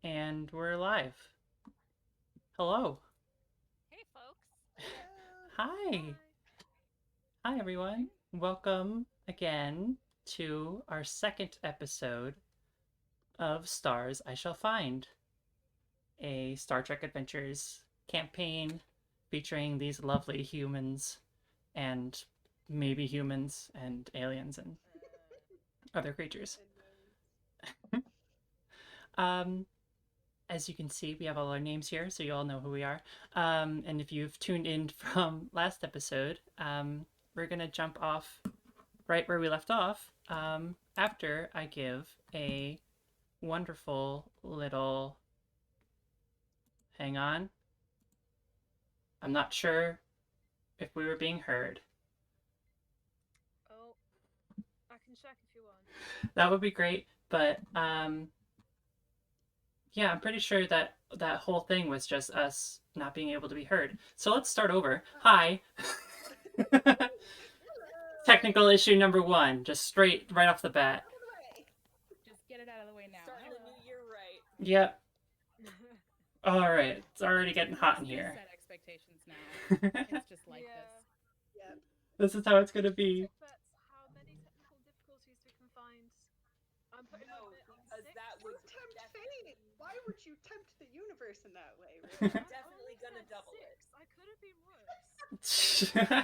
And we're live. Hello. Hey, folks. Hi. Hi, everyone. Welcome again to our second episode of Stars I Shall Find, a Star Trek Adventures campaign featuring these lovely humans and maybe humans and aliens and other creatures. Um, as you can see, we have all our names here, so you all know who we are. And if you've tuned in from last episode, we're going to jump off right where we left off after I give a wonderful little. Hang on. I'm not sure if we were being heard. Oh, I can check if you want. That would be great, but yeah, I'm pretty sure that that whole thing was just us not being able to be heard. So let's start over. Hi. Technical issue number one, just straight right off the bat. Just get it out of the way now. Starting the new year right. Yep. All right, it's already getting hot in We here. set expectations now. It's just like this. Yeah. This is how it's gonna be. That's how many technical difficulties we can find. I'm putting No, my bit on because six. that would Don't tempt definitely, fate. Why would you tempt the universe in that way? I definitely only gonna said double it. six. I could have been worse.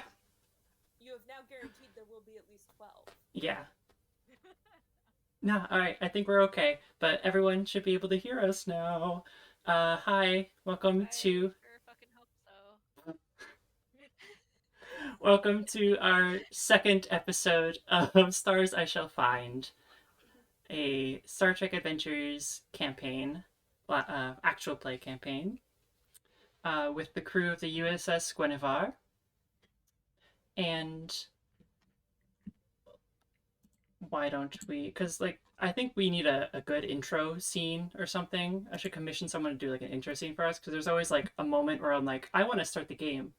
You have now guaranteed there will be at least 12. Yeah. No, alright, I think we're okay. But everyone should be able to hear us now. Hi, welcome I to sure fucking hope so. welcome to our second episode of Stars I Shall Find, a Star Trek Adventures campaign, actual play campaign, with the crew of the USS Gwenhwyfar. And why don't we? Because, like, I think we need a good intro scene or something. I should commission someone to do, like, an intro scene for us, because there's always, like, a moment where I'm like, I want to start the game,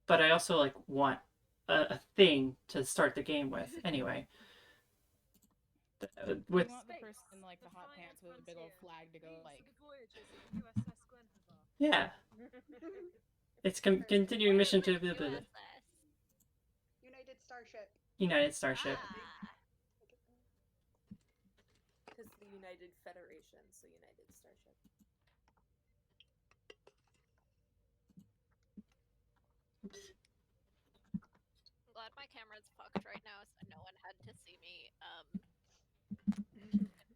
but I also, like, want a thing to start the game with. Anyway. With You want the person in like the hot pants with a big old flag to go like. The voyages of USS Gwenhwyfar. yeah, it's continuing mission to the United Starship. United Starship. Because the United Federation, so United Starship. I'm glad my camera's fucked right now, so no one had to see me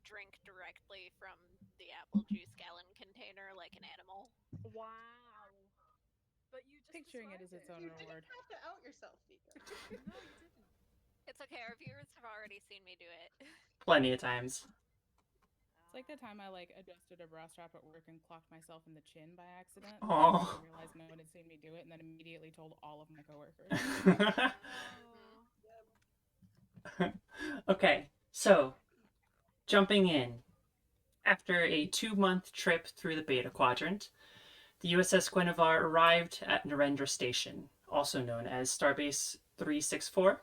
drink directly from the apple juice gallon container like an animal. Wow. But you just Picturing it as its own You reward. didn't have to out yourself, Vika. No, you didn't. It's okay. Our viewers have already seen me do it. Plenty of times. It's like the time I like adjusted a bra strap at work and clocked myself in the chin by accident. Aw. I realized no one had seen me do it, and then immediately told all of my coworkers. Okay, so jumping in. After a 2-month trip through the Beta Quadrant, the USS Gwenhwyfar arrived at Narendra Station, also known as Starbase 364,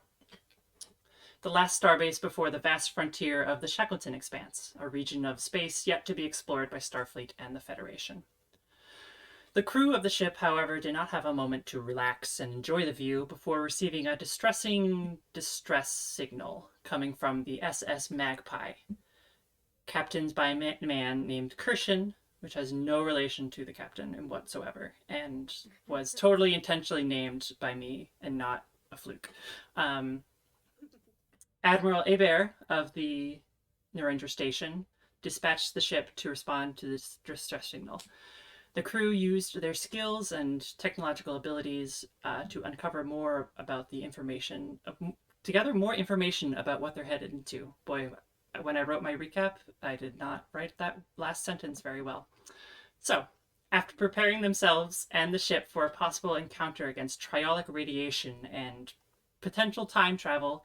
the last starbase before the vast frontier of the Shackleton Expanse, a region of space yet to be explored by Starfleet and the Federation. The crew of the ship, however, did not have a moment to relax and enjoy the view before receiving a distressing distress signal coming from the SS Magpie, captained by a man named Kirshen, which has no relation to the captain in whatsoever, and was totally intentionally named by me and not a fluke. Admiral Hebert of the Narendra Station dispatched the ship to respond to this distress signal. The crew used their skills and technological abilities to uncover more about the information, to gather more information about what they're headed into. Boy, when I wrote my recap, I did not write that last sentence very well. So, after preparing themselves and the ship for a possible encounter against triolic radiation and potential time travel,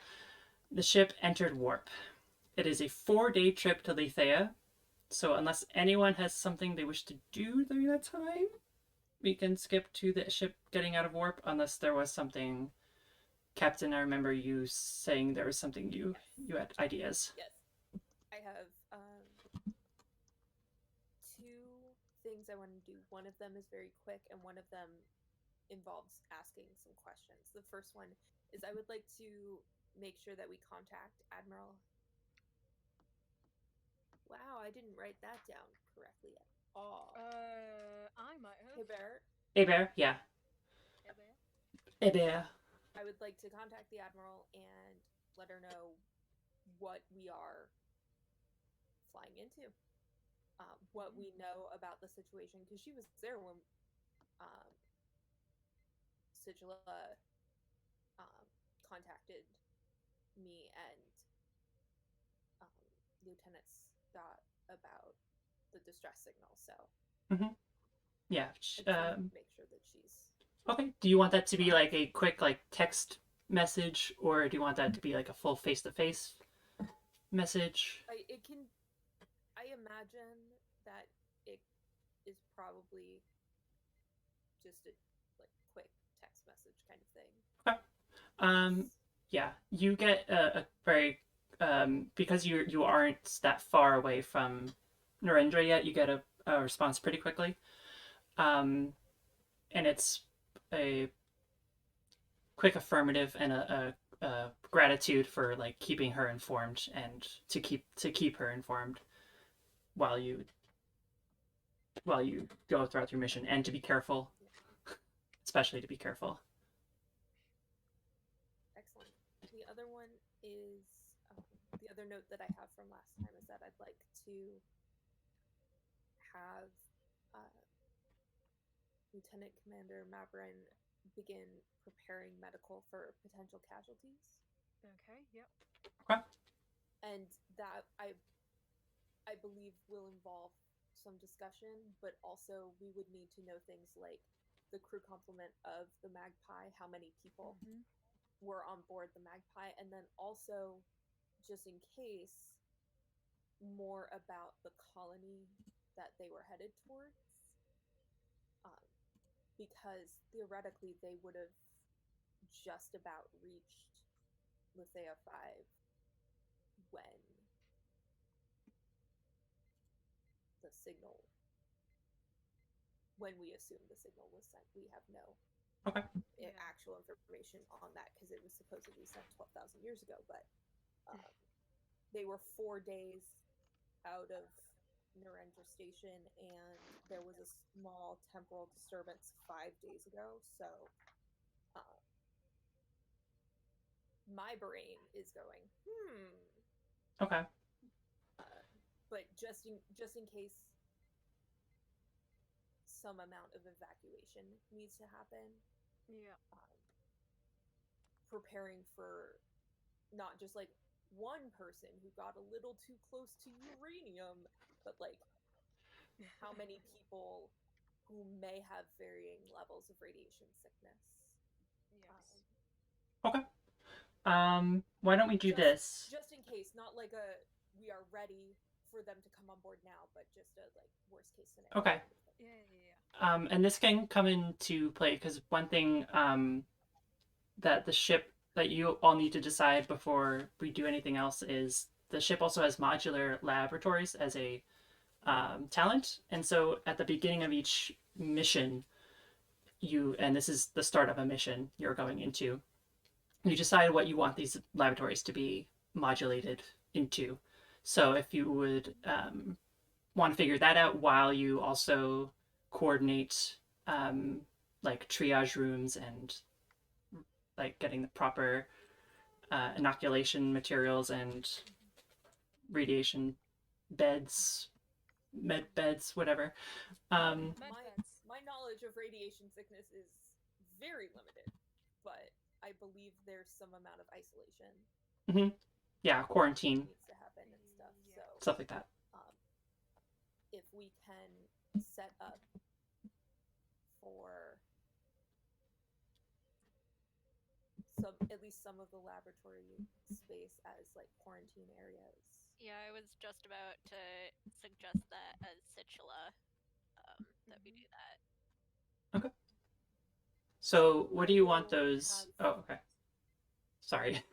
the ship entered warp. It is a 4-day trip to Lethea, so unless anyone has something they wish to do during that time, we can skip to the ship getting out of warp, unless there was something. Captain, I remember you saying there was something you had ideas. Yes. I have things I want to do. One of them is very quick, and one of them involves asking some questions. The first one is I would like to make sure that we contact Admiral. Wow, I didn't write that down correctly at all. I might have. Hibert, Hébert, yeah. Hébert. I would like to contact the Admiral and let her know what we are flying into. What we know about the situation, because she was there when Sigilla contacted me and Lieutenant Scott about the distress signal. So Yeah. I just want to make sure that she's Okay. Do you want that to be like a quick like text message, or do you want that to be like a full face-to-face message? I imagine that it is probably just a like quick text message kind of thing. Yeah. You get a very because you aren't that far away from Narendra yet. You get a response pretty quickly, and it's a quick affirmative and a gratitude for like keeping her informed and to keep her informed while you go throughout your mission, and to be careful, especially to be careful. Excellent. The other one is the other note that I have from last time is that I'd like to have Lieutenant Commander Mabrin begin preparing medical for potential casualties. Okay, yep. Okay. And that I believe will involve some discussion, but also we would need to know things like the crew complement of the Magpie, how many people were on board the Magpie, and then also, just in case, more about the colony that they were headed towards. Because theoretically they would have just about reached Lithea 5 when the signal, when we assume the signal was sent. We have no actual information on that because it was supposedly sent 12,000 years ago, but they were 4 days out of Narendra Station, and there was a small temporal disturbance 5 days ago, so my brain is going, Okay. But just in case some amount of evacuation needs to happen, preparing for not just like one person who got a little too close to uranium, but like how many people who may have varying levels of radiation sickness. Yes. Okay. Why don't we do this? Just in case, not like we are ready for them to come on board now, but just a like worst case scenario. Okay. Yeah. And this can come into play because one thing that the ship that you all need to decide before we do anything else is the ship also has modular laboratories as a talent, and so at the beginning of each mission, and this is the start of a mission you're going into, you decide what you want these laboratories to be modulated into. So if you would want to figure that out while you also coordinate like triage rooms and like getting the proper inoculation materials and radiation beds, med beds, whatever. My knowledge of radiation sickness is very limited, but I believe there's some amount of isolation. Yeah, quarantine needs to happen and stuff. So stuff like that. If we can set up for at least some of the laboratory space as like quarantine areas. Yeah, I was just about to suggest that as Situla, that we do that. Okay. So what do you want those? Oh, okay. Sorry.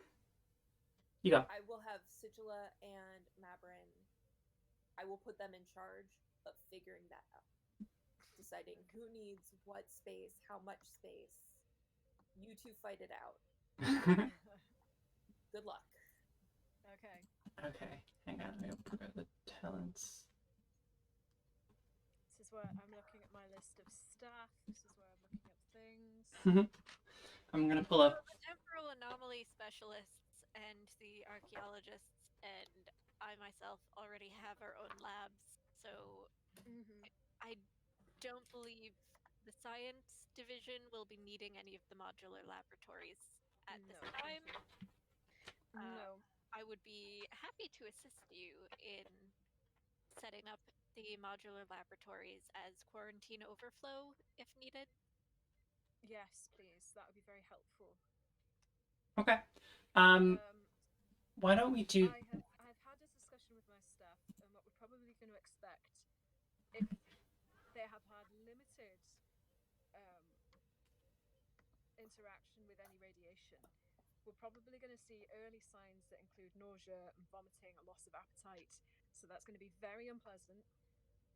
You go. I will have Sigilla and Mabrin. I will put them in charge of figuring that out. deciding who needs what space, how much space. You two fight it out. Good luck. Okay. Okay, hang on. I'm gonna put the talents. This is where I'm looking at my list of stuff. This is where I'm looking up things. I'm gonna pull up. The temporal anomaly specialists and the archaeologists and I myself already have our own labs, so I don't believe the science division will be needing any of the modular laboratories at this time. No. I would be happy to assist you in setting up the modular laboratories as quarantine overflow if needed. Yes, please. That would be very helpful. Okay. Why don't we do? I've had a discussion with my staff, and what we're probably going to expect, if they have had limited interaction with any radiation, we're probably going to see early signs that include nausea and vomiting, a loss of appetite. So that's going to be very unpleasant.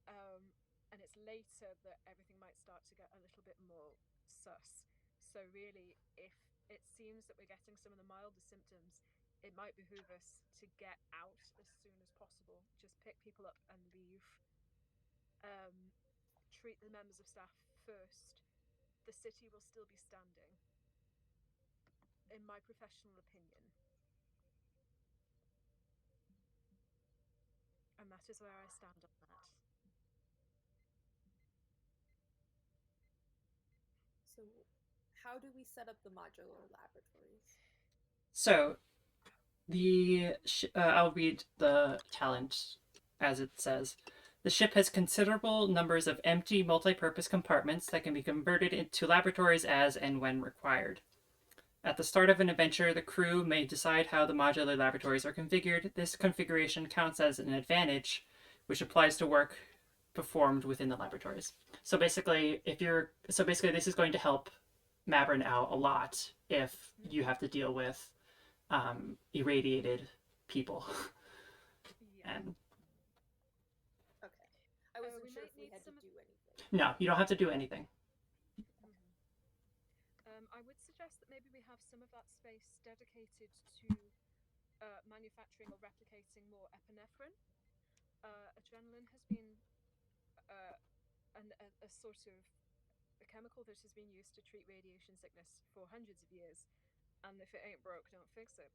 And it's later that everything might start to get a little bit more sus. So really, if it seems that we're getting some of the milder symptoms, it might behoove us to get out as soon as possible. Just pick people up and leave. Treat the members of staff first. The city will still be standing, in my professional opinion. And that is where I stand on that. So, how do we set up the modular laboratories? So, I'll read the talent as it says. The ship has considerable numbers of empty multi-purpose compartments that can be converted into laboratories as and when required. At the start of an adventure, the crew may decide how the modular laboratories are configured. This configuration counts as an advantage, which applies to work performed within the laboratories. So basically, this is going to help Mabrin out a lot if you have to deal with irradiated people. Yeah. And Okay. I wasn't we sure might if we need had to some of- do anything. no, you don't have to do anything. I would suggest that maybe we have some of that space dedicated to manufacturing or replicating more epinephrine. Adrenaline has been a sort of a chemical that has been used to treat radiation sickness for hundreds of years, and if it ain't broke, don't fix it.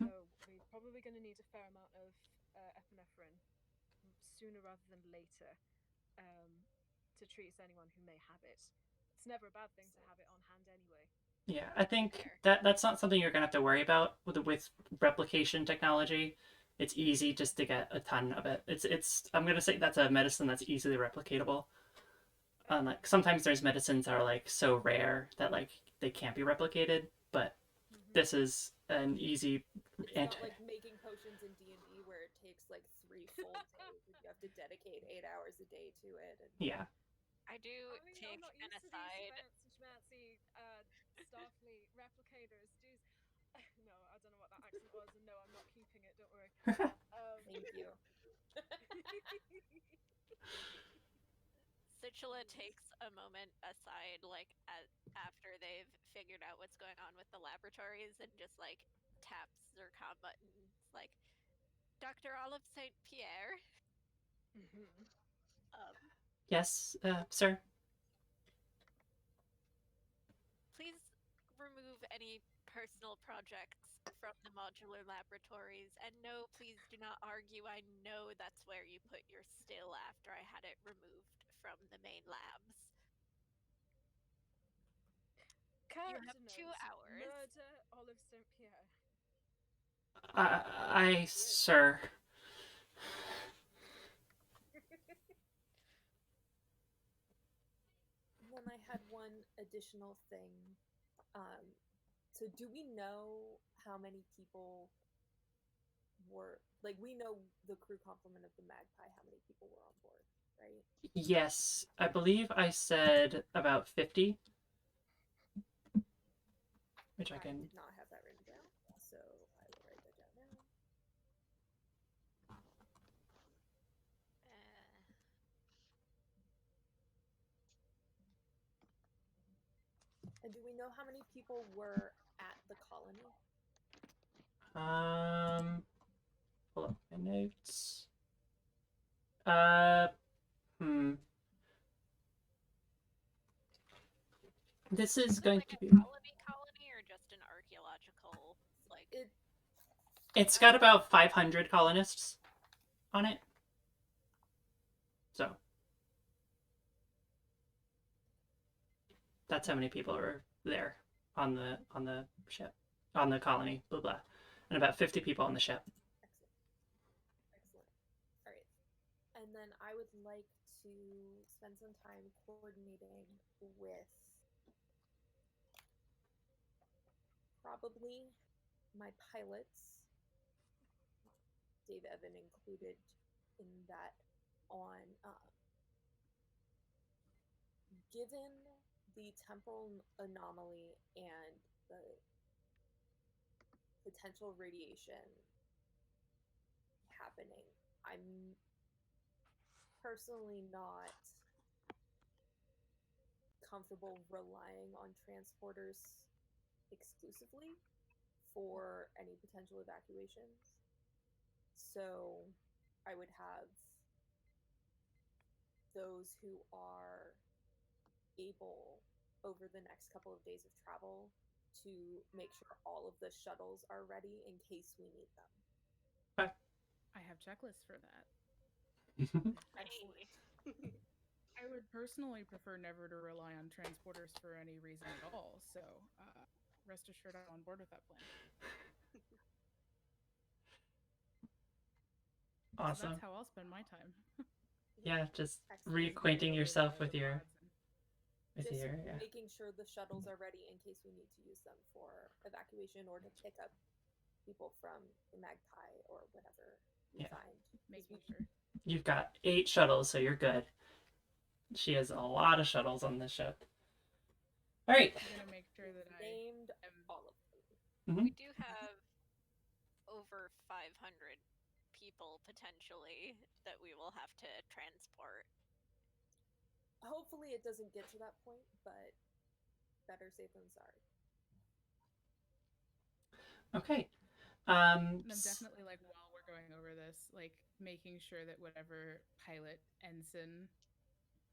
So we're probably going to need a fair amount of epinephrine sooner rather than later to treat anyone who may have it. It's never a bad thing to have it on hand anyway. Yeah, I think that's not something you're gonna have to worry about with replication technology. It's easy just to get a ton of it. I'm gonna say that's a medicine that's easily replicatable. Like sometimes there's medicines that are like so rare that like they can't be replicated, but this is an easy. It's not like making potions in D&D where it takes like 3 full days and you have to dedicate 8 hours a day to it. And... Yeah. I do take I'm not an used to aside. these fancy Starfleet replicators. Jeez. No, I don't know what that accent was, and no, I'm not keeping it. Don't worry. Thank you. Situla takes a moment aside, like after they've figured out what's going on with the laboratories, and just like taps their com button. It's like, Dr. Olive St. Pierre. Yes, sir. Please remove any personal projects from the modular laboratories. And no, please do not argue. I know that's where you put your still after I had it removed from the main labs. You have 2 hours. Murder Olive St. Pierre. Sir. And then I had one additional thing. So do we know how many people were, like, we know the crew complement of the Magpie, how many people were on board, right? Yes, I believe I said about 50. Which I can... did not have that written down, so I will write that down now. And do we know how many people were at the colony? Pull up my notes. This is going like to a be. colony or just an archaeological like It's got about 500 colonists on it. So that's how many people are there on the ship, on the colony, blah blah, and about 50 people on the ship. Excellent. All right. And then I would like to spend some time coordinating with probably my pilots, Dave Evan included in that, on given the temporal anomaly and the potential radiation happening, I'm personally not comfortable relying on transporters exclusively for any potential evacuations. So I would have those who are able over the next couple of days of travel to make sure all of the shuttles are ready in case we need them. I have checklists for that. Excellent. I would personally prefer never to rely on transporters for any reason at all, so rest assured I'm on board with that plan. Awesome. So that's how I'll spend my time. Yeah, just Excellent. reacquainting yourself with your making sure the shuttles are ready in case we need to use them for evacuation or to pick up people from the Magpie or whatever we find. Making sure. You've got 8 shuttles, so you're good. She has a lot of shuttles on this ship. All right. I'm gonna make sure that named all of them. Mm-hmm. We do have over 500 people potentially that we will have to transport. Hopefully it doesn't get to that point, but better safe than sorry. Okay. I'm definitely, like, while we're going over this, like, making sure that whatever pilot, ensign,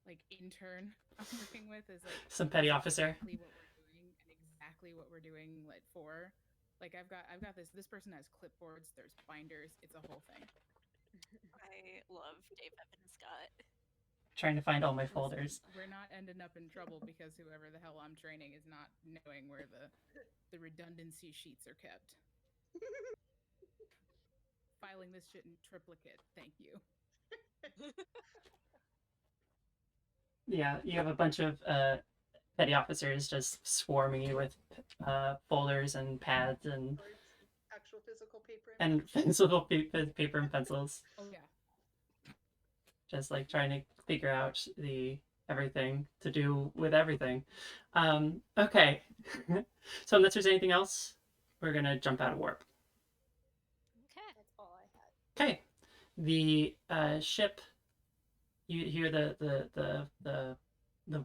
like, intern I'm working with is, like, some petty officer. Exactly what we're doing and exactly what we're doing, like, for. Like, I've got this person has clipboards, there's binders, it's a whole thing. I love Dave Evan Scott. Trying to find all my folders. We're not ending up in trouble because whoever the hell I'm training is not knowing where the redundancy sheets are kept. Filing this shit in triplicate, thank you. Yeah, you have a bunch of petty officers just swarming you with folders and pads and actual physical paper and physical paper and pencils. Oh yeah. Just like trying to figure out everything to do with everything. Okay. So unless there's anything else, we're gonna jump out of warp. Okay. That's all I had. Okay. The ship. You hear the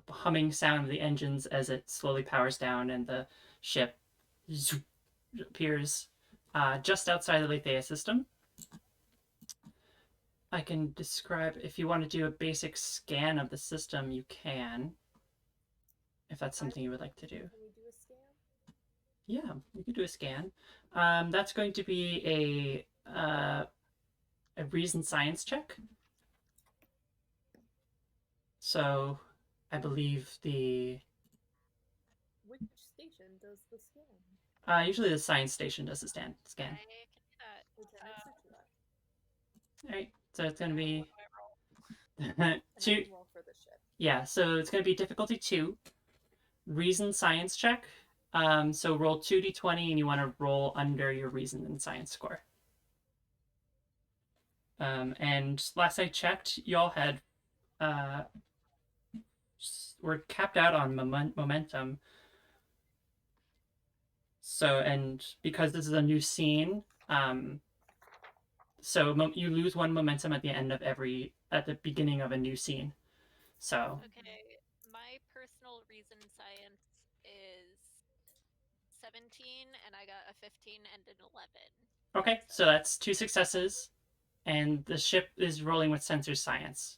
humming sound of the engines as it slowly powers down, and the ship appears just outside the Lethea system. I can describe, if you want to do a basic scan of the system, you can. If that's something you would like to do. Can we do a scan? Yeah, we could do a scan. That's going to be a reason science check. So, I believe Which station does the scan? Usually the science station does the scan. I can do that. Lieutenant Suchula. Alright, so it's going to be... roll for the ship. Yeah, so it's going to be difficulty 2. Reason science check. So roll 2d20 and you want to roll under your reason and science score. And last I checked, y'all had... were capped out on momentum. So, and because this is a new scene, so you lose 1 momentum at the beginning of a new scene. So. Okay, my personal reason science is 17, and I got a 15 and an 11. Okay, so that's 2 successes, and the ship is rolling with sensor science.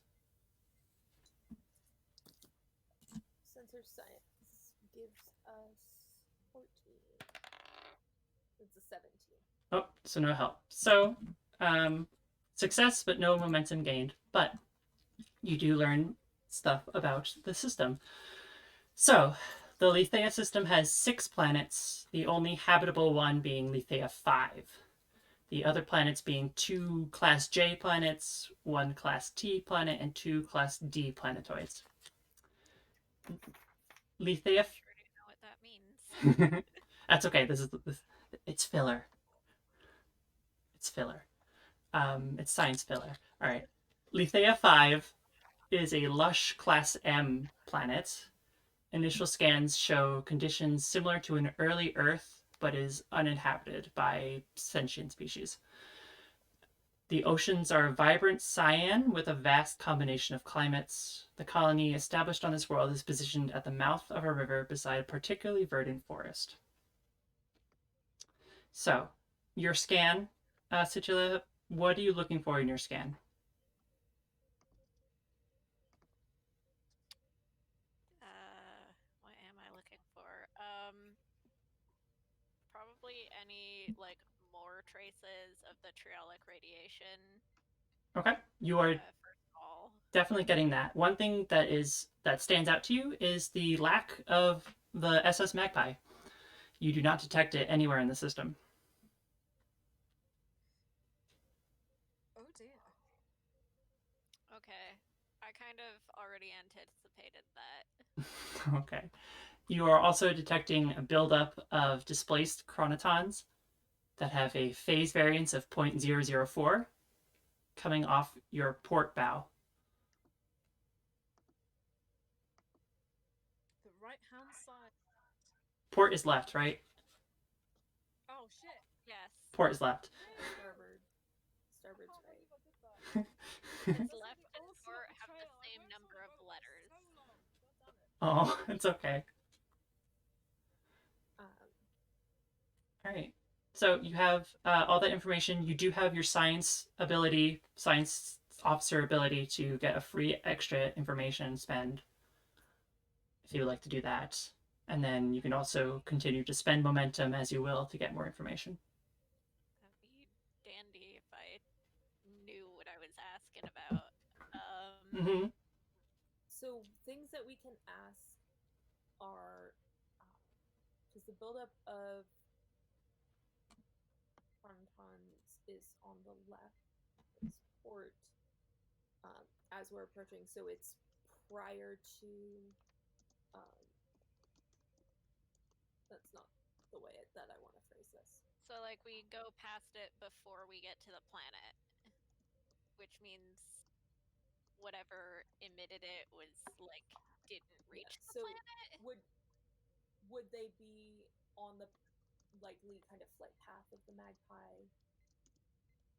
Sensor science gives us 14. It's a 17. Oh, so no help. So, success, but no momentum gained. But you do learn stuff about the system. So, the Lethea system has 6 planets, the only habitable one being Lethea 5. The other planets being 2 Class J planets, 1 Class T planet, and 2 Class D planetoids. Lethea. I sure do know what that means. That's okay. It's filler. It's filler. It's science filler. All right. Lethea 5 is a lush Class M planet. Initial scans show conditions similar to an early Earth, but is uninhabited by sentient species. The oceans are vibrant cyan with a vast combination of climates. The colony established on this world is positioned at the mouth of a river beside a particularly verdant forest. So, your scan, Situla, what are you looking for in your scan? What am I looking for? Probably any like more traces of the triolic radiation. Okay, you are First of all, definitely getting that. One thing that stands out to you is the lack of the SS Magpie. You do not detect it anywhere in the system. Oh dear. okay. I kind of already anticipated that. Okay. You are also detecting a buildup of displaced chronotons that have a phase variance of 0.004 coming off your port bow. The right-hand side. Port is left, right? Oh shit. Yes. Port is left. Starboard. Starboard's I can't right. believe I did that. It's This left is and also port a have the betrayal. I same worked on number the of boat for letters. so long. God damn it. Oh, it's okay. All right. So you have all that information. You do have your science ability, science officer ability to get a free extra information spend if you would like to do that. And then you can also continue to spend momentum as you will to get more information. That'd be dandy if I knew what I was asking about. Mm-hmm. So things that we can ask are because the buildup of chronotons is on the left. It's port as we're approaching, so it's prior to. That's not the way that I want to phrase this. So like we go past it before we get to the planet, which means whatever emitted it was like didn't reach the so planet. would they be on the likely kind of flight path of the magpie,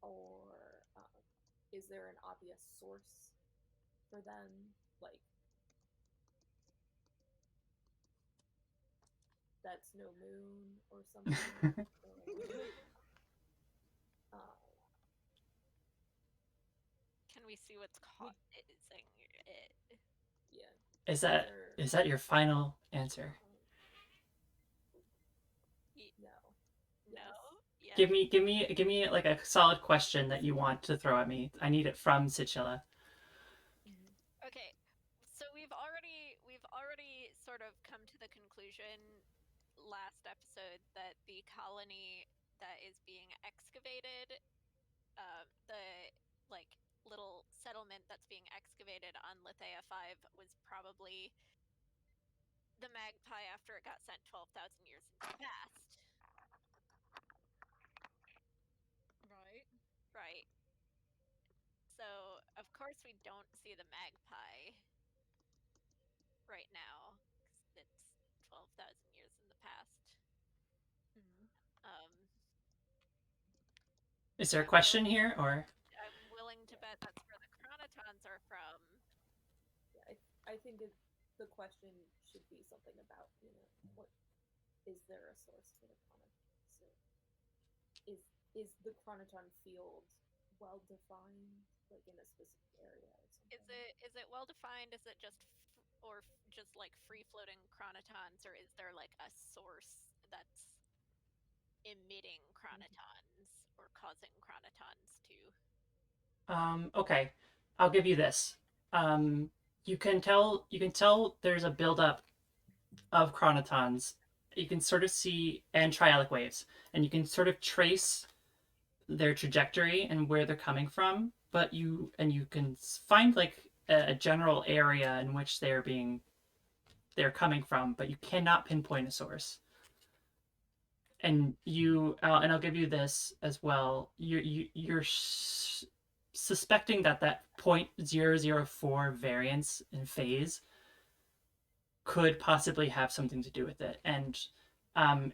or is there an obvious source for them, like that's no moon or something? Can we see what's causing it? Yeah. Is that your final answer? No. No. Yes. Give me like a solid question that you want to throw at me. I need it from Sitchilla. Okay, so we've already sort of come to the conclusion last episode that the colony that is being excavated, the like little settlement that's being excavated on Lithea 5 was probably the magpie after it got sent 12,000 years into the past. Right. Right. So, of course, we don't see the magpie right now because it's 12,000 years in the past. Is there a question here, or? I'm willing to bet that's where the chronotons are from. Yeah, I think the question should be something about what is there a source for the chronoton? So is the chronoton field well defined, like in a specific area or something? Is it well defined? Is it just just like free floating chronotons, or is there like a source that's emitting chronotons or causing chronotons to? Okay, I'll give you this. You can tell there's a buildup of chronotons. You can sort of see and triadic waves, and you can sort of trace their trajectory and where they're coming from. But you can find like a general area in which they're coming from, but you cannot pinpoint a source. And I'll give you this as well. You're suspecting that 0.004 variance in phase could possibly have something to do with it. And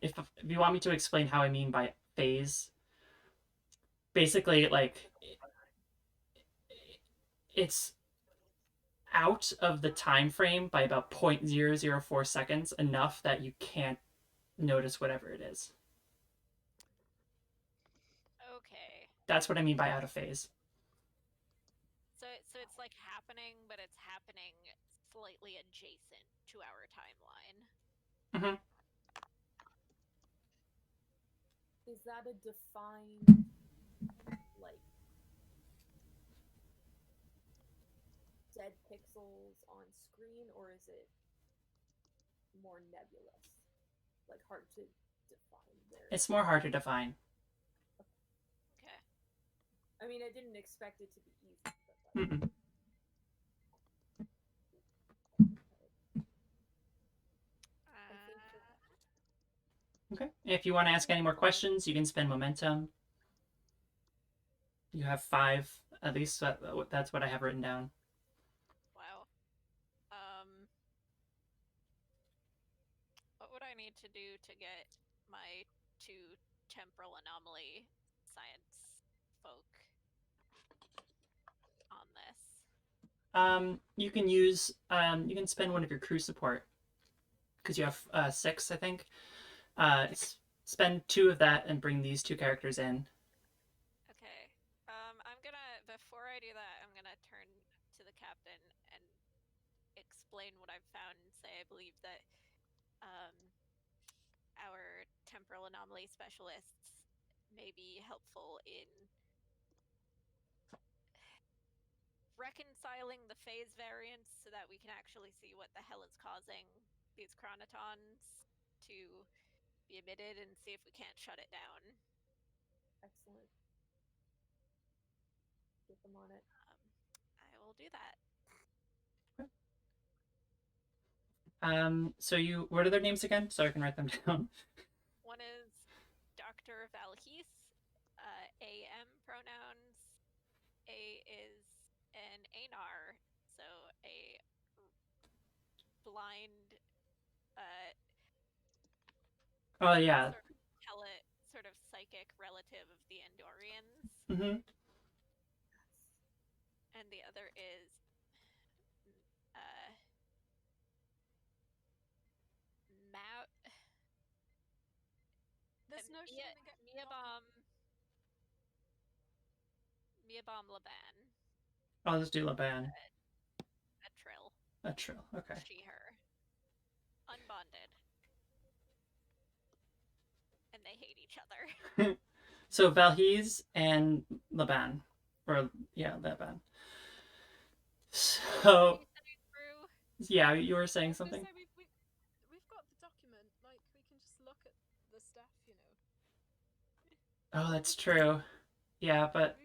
if you want me to explain how I mean by phase, basically like it's out of the time frame by about 0.004 seconds, enough that you can't notice whatever it is. Okay. That's what I mean by out of phase. So it's like happening, but it's happening slightly adjacent to our timeline. Mm-hmm. Is that a defined, like, dead pixels on screen, or is it more nebulous? Like, hard to define there? It's more hard to define. Okay. I mean, I didn't expect it to be easy, but Mm-mm. Okay. If you want to ask any more questions, you can spend momentum. You have 5, at least that's what I have written down. Wow. What would I need to do to get my 2 temporal anomaly science folk on this? You can spend one of your crew support because you have 6, I think. Spend 2 of that and bring these 2 characters in. Okay. I'm gonna, before I do that, I'm gonna turn to the captain and explain what I've found and say I believe that our temporal anomaly specialists may be helpful in reconciling the phase variance so that we can actually see what the hell is causing these chronotons to be emitted and see if we can't shut it down. excellent. Get them on it. I will do that. So what are their names again? So I can write them down. One is Dr. Valhis, AM pronouns. A is an Anar, so a blind, Oh yeah. sort of psychic relative of the Andorians. Mm-hmm. And the other is There's no shame in getting Miabom Laban. I'll just do Laban. A trill. A trill. Okay. She, her. Unbonded. And they hate each other. So Valhis and Laban. Or, yeah, Laban. So, yeah, you were saying something? We've got the document. Like, we can just look at the stuff, you know. Oh, that's true. Yeah, but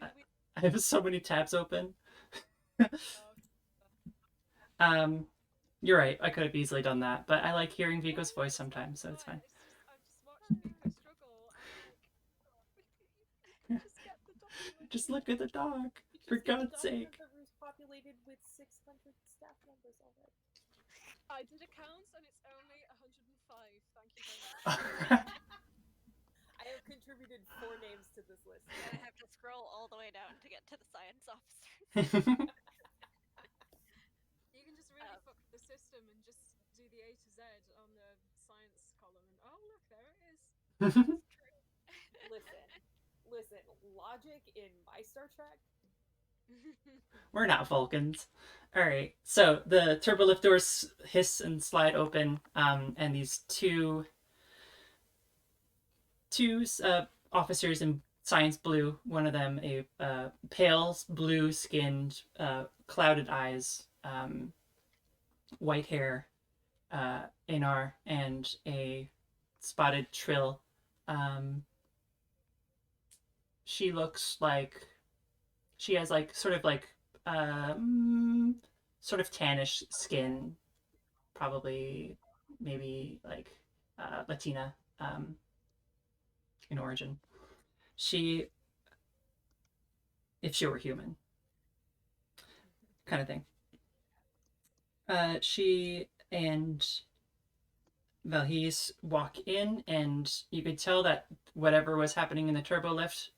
I have so many tabs open. You're right. I could have easily done that, but I like hearing Vigo's voice sometimes, so it's fine. I'm just watching you struggle, and like, just get the document. Just look at the doc, for God's sake. That was populated with 600 staff members already. I did a count, and it's only 105. Thank you very much. I have contributed 4 names to this list. I have to scroll all the way down to get to the science officers. You can just really fuck the system and just do the A to Z on the science column, and oh look, Listen, logic in my Star Trek. We're not Vulcans. All right. So the turbolift doors hiss and slide open, and these two officers in science blue. One of them a pale blue skinned, clouded eyes, white hair, Anar, and a spotted Trill. Um, she looks like she has like uh, mm, sort of tannish skin, probably maybe like Latina in origin. She, if she were human, kind of thing. She and Valhis walk in, and you could tell that whatever was happening in the turbo lift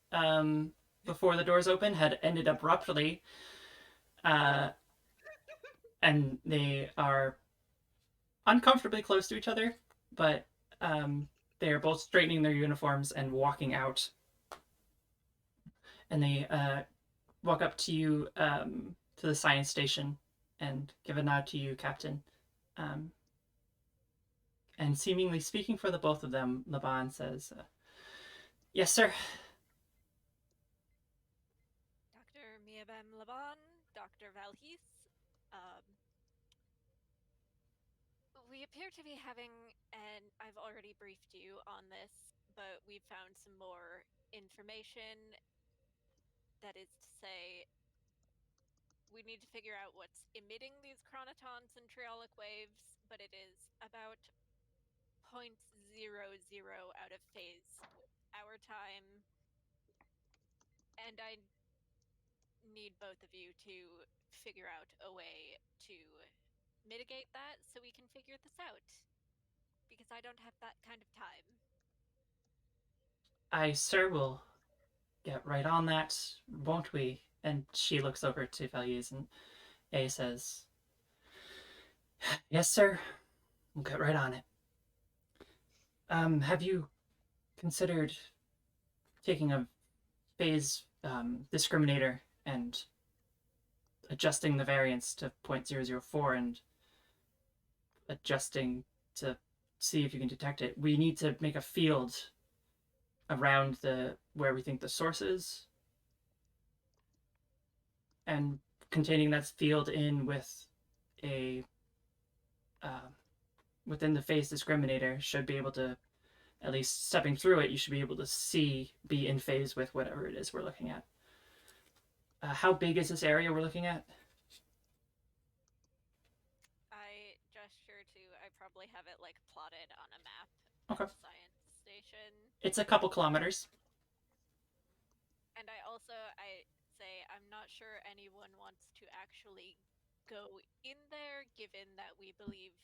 before the doors open had ended abruptly, uh, and they are uncomfortably close to each other, but they are both straightening their uniforms and walking out. And they walk up to you to the science station and give a nod to you, Captain. Um, and seemingly speaking for the both of them, Laban says, "Yes, sir." Dr. Miabem Laban, Dr. Valhis, um, we appear to be having, and I've already briefed you on this, but we've found some more information. That is to say, we need to figure out what's emitting these chronotons and triolic waves, but it is about 0.00 out of phase with our time. And I need both of you to figure out a way to mitigate that so we can figure this out. Because I don't have that kind of time. "I, sir, will get right on that, won't we?" And she looks over to Valhis, and A says, "Yes, sir, we'll get right on it. Have you considered taking a phase discriminator and adjusting the variance to 0.004 and adjusting to see if you can detect it? We need to make a field around the where we think the source is, and containing that field in with a uh, within the phase discriminator should be able to, at least stepping through it, you should be able to be in phase with whatever it is we're looking at. How big is this area we're looking at? I gesture to, I probably have it like plotted on a map Okay. at the science station. It's a couple kilometers. And I say, I'm not sure anyone wants to actually go in there, given that we believe,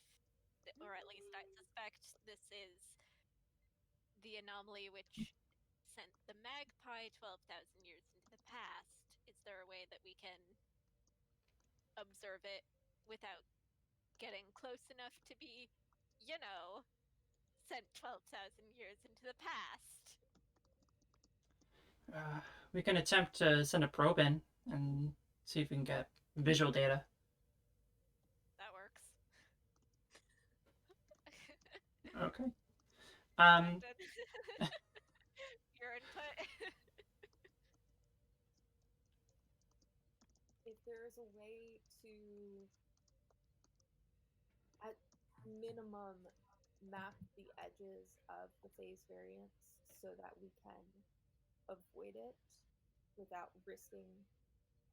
or at least I suspect, this is the anomaly which sent the magpie 12,000 years into the past. Is there a way that we can observe it without getting close enough to be, sent 12,000 years into the past? We can attempt to send a probe in and see if we can get visual data. That works. Okay. Your input. If there is a way to, at minimum, map the edges of the phase variance so that we can avoid it without risking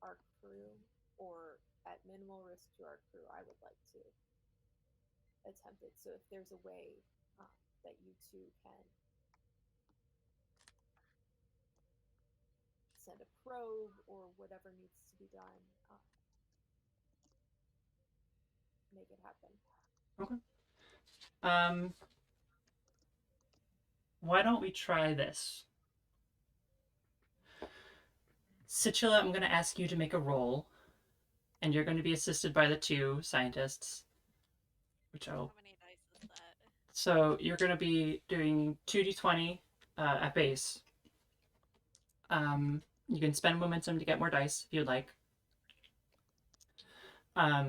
our crew, or at minimal risk to our crew, I would like to attempt it. So if there's a way that you two can send a probe or whatever needs to be done, make it happen. Okay. Why don't we try this? Situla, I'm going to ask you to make a roll, and you're going to be assisted by the two scientists, which How many dice is that? So you're going to be doing 2d20 at base. You can spend momentum to get more dice if you'd like. This I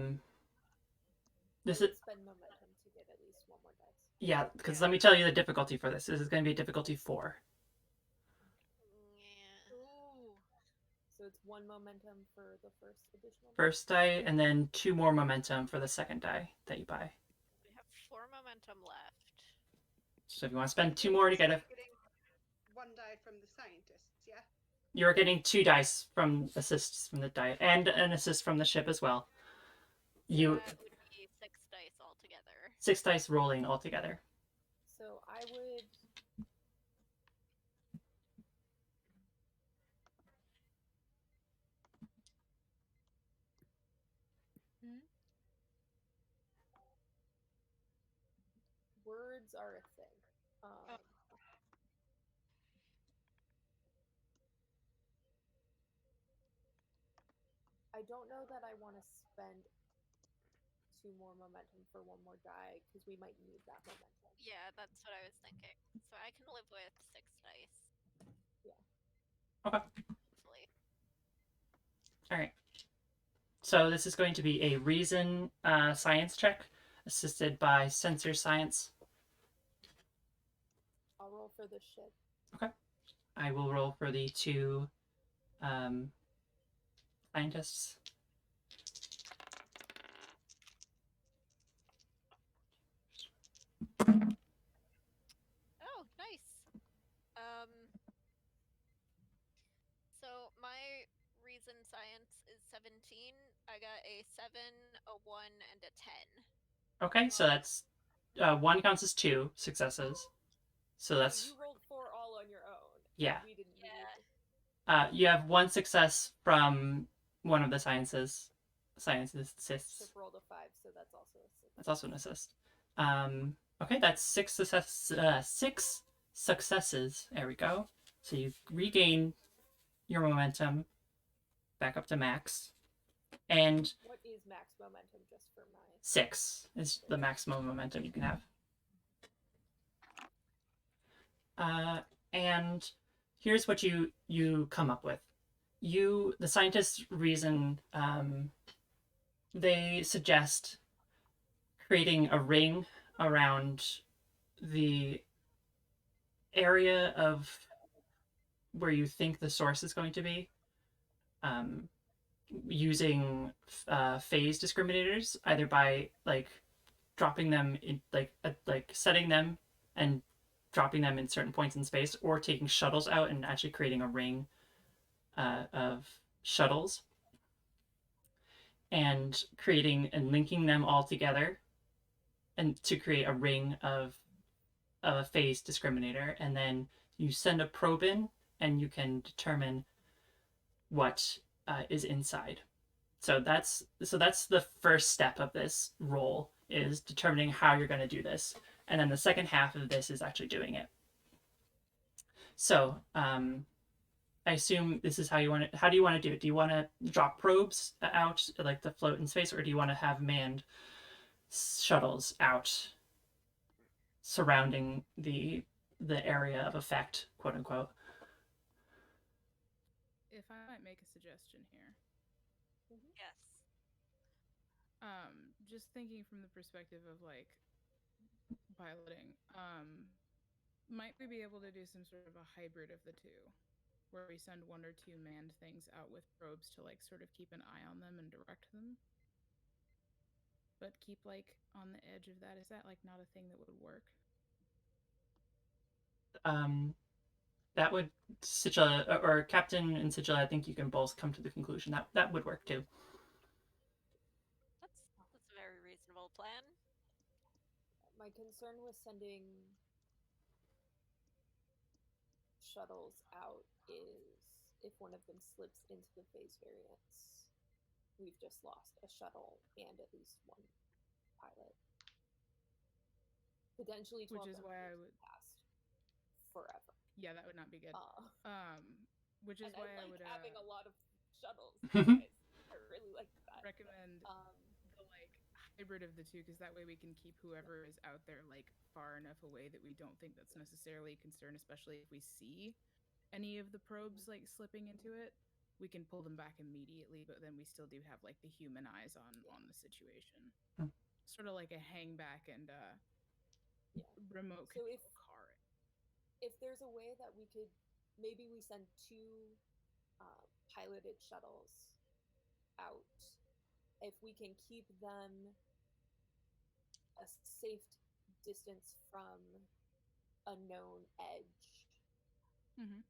is would spend momentum to get at least one more dice. yeah, because let me tell you the difficulty for this. This is going to be difficulty 4. Yeah. Ooh. So it's 1 momentum for the first additional. First die, and then 2 more momentum for the second die that you buy. We have 4 momentum left. So if you want to spend 2 more to get a, Getting 1 die from the scientists, yeah? you're getting 2 dice from assists from the die, and an assist from the ship as well. You That would be 6 dice altogether. 6 dice rolling altogether. So I would. Words are a thing. I don't know that I want to spend 2 more momentum for 1 more die because we might need that momentum. Yeah, that's what I was thinking. So I can live with 6 dice. Yeah. Okay. Hopefully. All right. So this is going to be a reason science check, assisted by sensor science. I'll roll for the ship. Okay. I will roll for the 2 scientists. Oh, nice. So my reason science is 17. I got a 7, a 1, and a 10. Okay, so that's 1 counts as 2 successes. So that's So you rolled 4 all on your own. Yeah. We didn't. Yeah. You have 1 success from one of the sciences. Assists. Ship rolled a 5, so that's also a 6. That's also an assist. Okay, that's 6 successes. There we go. So you regain your momentum back up to max. And what is max momentum just for my 6 is the maximum momentum you can have. And here's what you come up with. The scientists reason, they suggest creating a ring around the area of where you think the source is going to be, using phase discriminators, either by dropping them in setting them and dropping them in certain points in space, or taking shuttles out and actually creating a ring of shuttles and creating and linking them all together and to create a ring of a phase discriminator. And then you send a probe in and you can determine what is inside. So that's the first step of this roll, is determining how you're going to do this. And then the second half of this is actually doing it. So I assume this is how you want it. How do you want to do it? Do you want to drop probes out, like to float in space, or do you want to have manned shuttles out surrounding the area of effect, quote unquote? If I might make a suggestion here. Yes. Just thinking from the perspective of piloting, might we be able to do some sort of a hybrid of the two, where we send 1 or 2 manned things out with probes to sort of keep an eye on them and direct them, but keep on the edge of that? Is that not a thing that would work? That would Sigil or Captain and Sigil, I think you can both come to the conclusion that would work too. That's a very reasonable plan. My concern with sending shuttles out is if one of them slips into the phase variance, we've just lost a shuttle and at least 1 pilot. Potentially 12. Which is why I would past forever. Yeah, that would not be good. Which is why I would having a lot of shuttles. I really like that. Recommend the hybrid of the two, because that way we can keep whoever is out there like far enough away that we don't think that's necessarily a concern, especially if we see any of the probes like slipping into it. We can pull them back immediately, but then we still do have like the human eyes on the situation. Hmm. Sort of like a hang back and remote So control car. if there's a way that we could, maybe we send 2 piloted shuttles out. If we can keep them a safe distance from a known edge. Mm-hmm.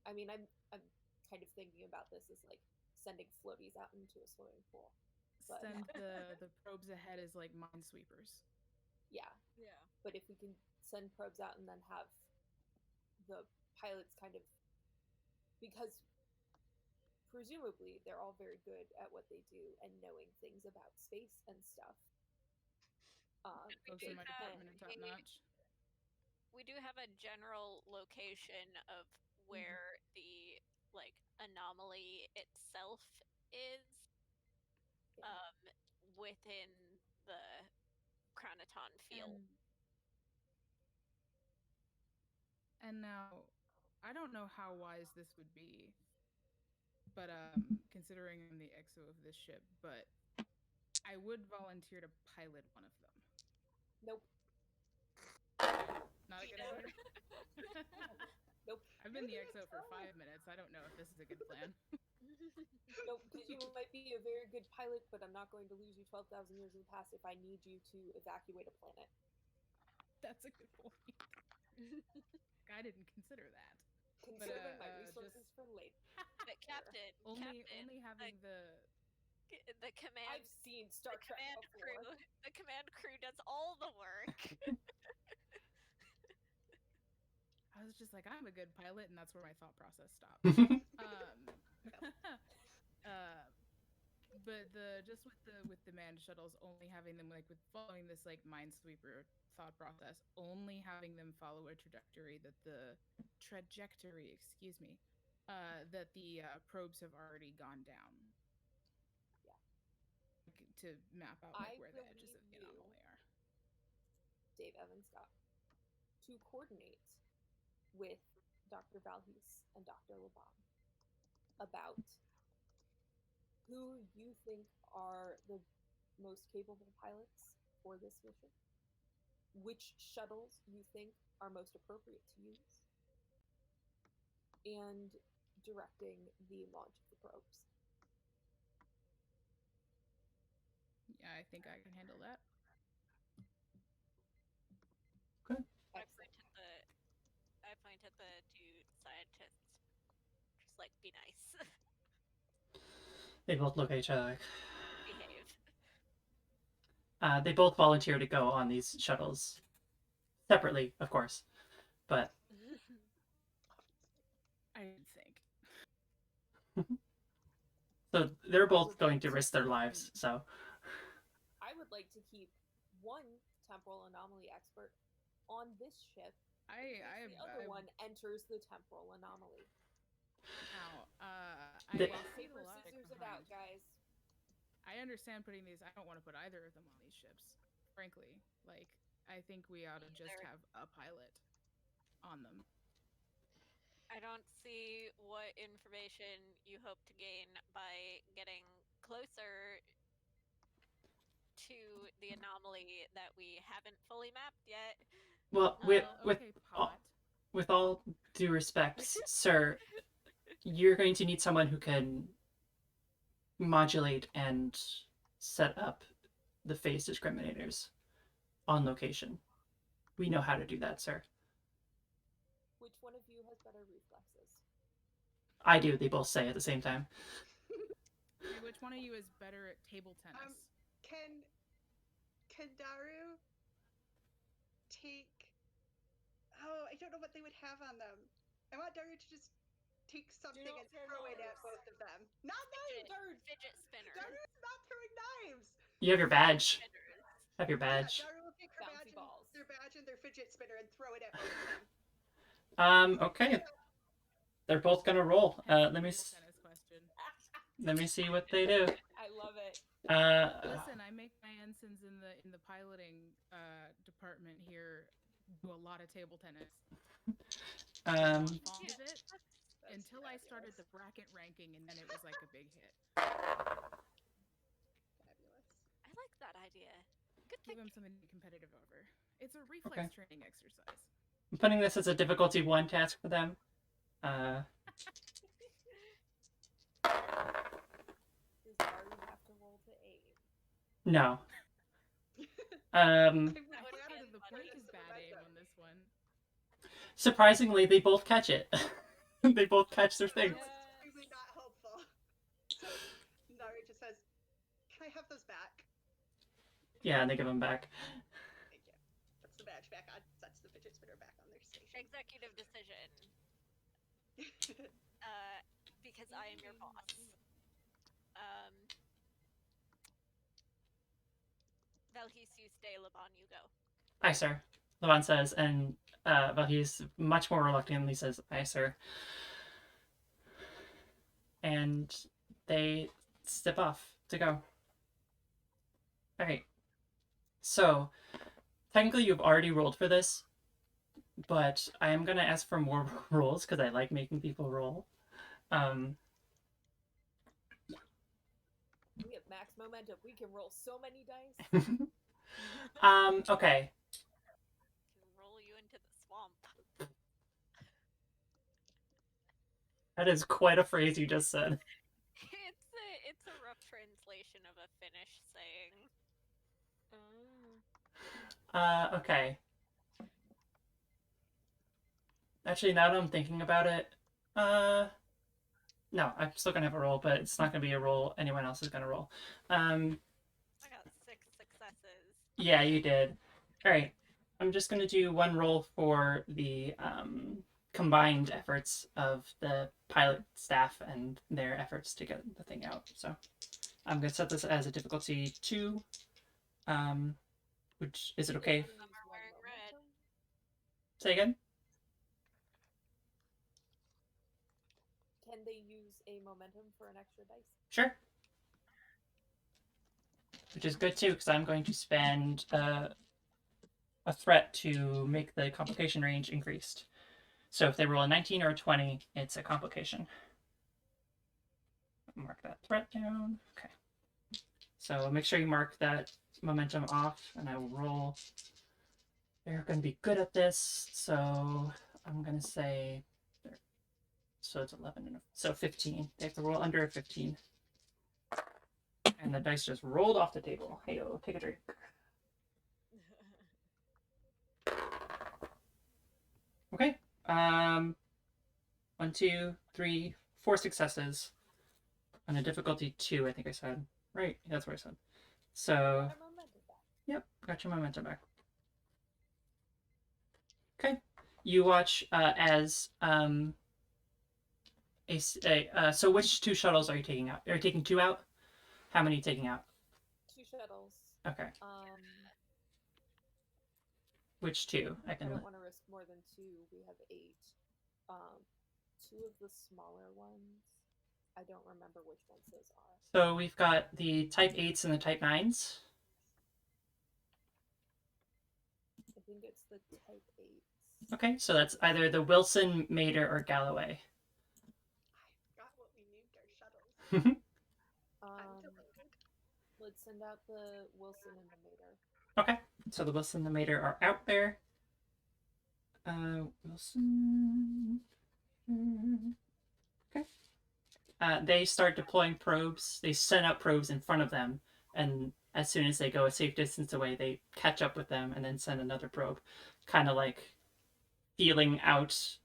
I'm kind of thinking about this as like sending floaties out into a swimming pool. But Send the probes ahead as like minesweepers. yeah. Yeah. But if we can send probes out and then have the pilots kind of, because presumably they're all very good at what they do and knowing things about space and stuff. Folks in my department are top notch. We do have a general location of where the like anomaly itself is within the Chronoton field. And now, I don't know how wise this would be, but considering I'm the XO of this ship, but I would volunteer to pilot one of them. Nope. Not a good idea? Nope. I've been the XO for 5 minutes. I don't know if this is a good plan. Nope, because you might be a very good pilot, but I'm not going to lose you 12,000 years in the past if I need you to evacuate a planet. That's a good point. I didn't consider that. Conserving my resources for later. But Captain, only having the command. I've seen Star Trek before. The command crew does all the work. I was just like, I'm a good pilot, and that's where my thought process stopped. But with the manned shuttles, only having them like with following this like minesweeper thought process, only having them follow a trajectory that the probes have already gone down. Yeah. To map out like, where the edges of the anomaly are. Dave Evans Scott, to coordinate with Dr. Valhis and Dr. Laban about who you think are the most capable pilots for this mission, which shuttles you think are most appropriate to use, and directing the launch of the probes. Yeah, I think I can handle that. Good. I point at the 2 scientists. Just like, be nice. They both look at each other like, behave. They both volunteer to go on these shuttles. Separately, of course. But I didn't think. So they're both going to risk their lives, so. I would like to keep one temporal anomaly expert on this ship. The other one enters the temporal anomaly. Now, paper, scissors it out, guys. I understand putting these. I don't want to put either of them on these ships, frankly. Like, I think we ought to just have a pilot on them. I don't see what information you hope to gain by getting closer to the anomaly that we haven't fully mapped yet. Well, with all due respect, sir, you're going to need someone who can modulate and set up the phase discriminators on location. We know how to do that, sir. Which one of you has better reflexes? I do, they both say at the same time. Which one of you is better at table tennis? Can Daru take... Oh, I don't know what they would have on them. I want Daru to just take something and throw it at both of them. Not knives! Fidget spinner. Daru's not throwing knives! You have your badge. Have your badge. Yeah, Daru will take her their badge and their fidget spinner and throw it at both of them. Okay. They're both gonna roll. Let me see what they do. I love it. Listen, I make my Hansons in the piloting department here do a lot of table tennis. Um, Not fond of it until I started the bracket ranking, and then it was like a big hit. Fabulous. I like that idea. Good Give him thinking. something to be competitive over. It's a reflex training exercise. I'm putting this as a difficulty 1 task for them. Does Ari have to roll to aim? No. I would That would have be to the funny. point is bad aim on this one. Surprisingly, they both catch it. They both catch their things. That's really not helpful. So Nari just says, "Can I have those back?" Yeah, and they give them back. Thank you. Puts the badge back on. Sets the fidget spinner back on their station. Executive decision. Because I am your boss. Valhisius de Laban, you go. Aye, sir. Lavan says, and well, he's much more reluctantly says, aye, sir. And they step off to go. Alright. So, technically you've already rolled for this, but I am going to ask for more rolls because I like making people roll. We have max momentum. We can roll so many dice. Okay. Can roll you into the swamp. That is quite a phrase you just said. It's a rough translation of a Finnish saying. Okay. Actually, now that I'm thinking about it, no, I'm still gonna have a roll, but it's not gonna be a roll anyone else is gonna roll. I got 6 successes. Yeah, you did. Alright. I'm just gonna do 1 roll for the combined efforts of the pilot staff and their efforts to get the thing out. So I'm gonna set this as a difficulty 2. Which is it okay? Some are wearing red. Say again? Can they use a momentum for an extra dice? Sure. Which is good too, because I'm going to spend a threat to make the complication range increased. So if they roll a 19 or a 20, it's a complication. Mark that threat down. Okay. So make sure you mark that momentum off, and I will roll. They're going to be good at this, so I'm going to say... So it's 11 and so 15. They have to roll under a 15. And the dice just rolled off the table. Hey-o, take a drink. Okay. 1, 2, 3, 4 successes. On a difficulty 2, I think I said. Right, that's what I said. So, yep, got your momentum back. Okay. You watch as so which 2 shuttles are you taking out? Are you taking 2 out? How many are you taking out? 2 shuttles. Okay. Which 2? I don't want to risk more than 2. We have 8. 2 of the smaller ones. I don't remember which ones those are. So we've got the Type 8s and the Type 9s. I think it's the Type 8s. Okay, so that's either the Wilson, Mater, or Galloway. I got what we named our shuttles. I'm delighted. Let's send out the Wilson and the Mater. Okay, so the Wilson and the Mater are out there. Wilson. Okay. They start deploying probes. They send out probes in front of them, and as soon as they go a safe distance away, they catch up with them and then send another probe, kind of like feeling out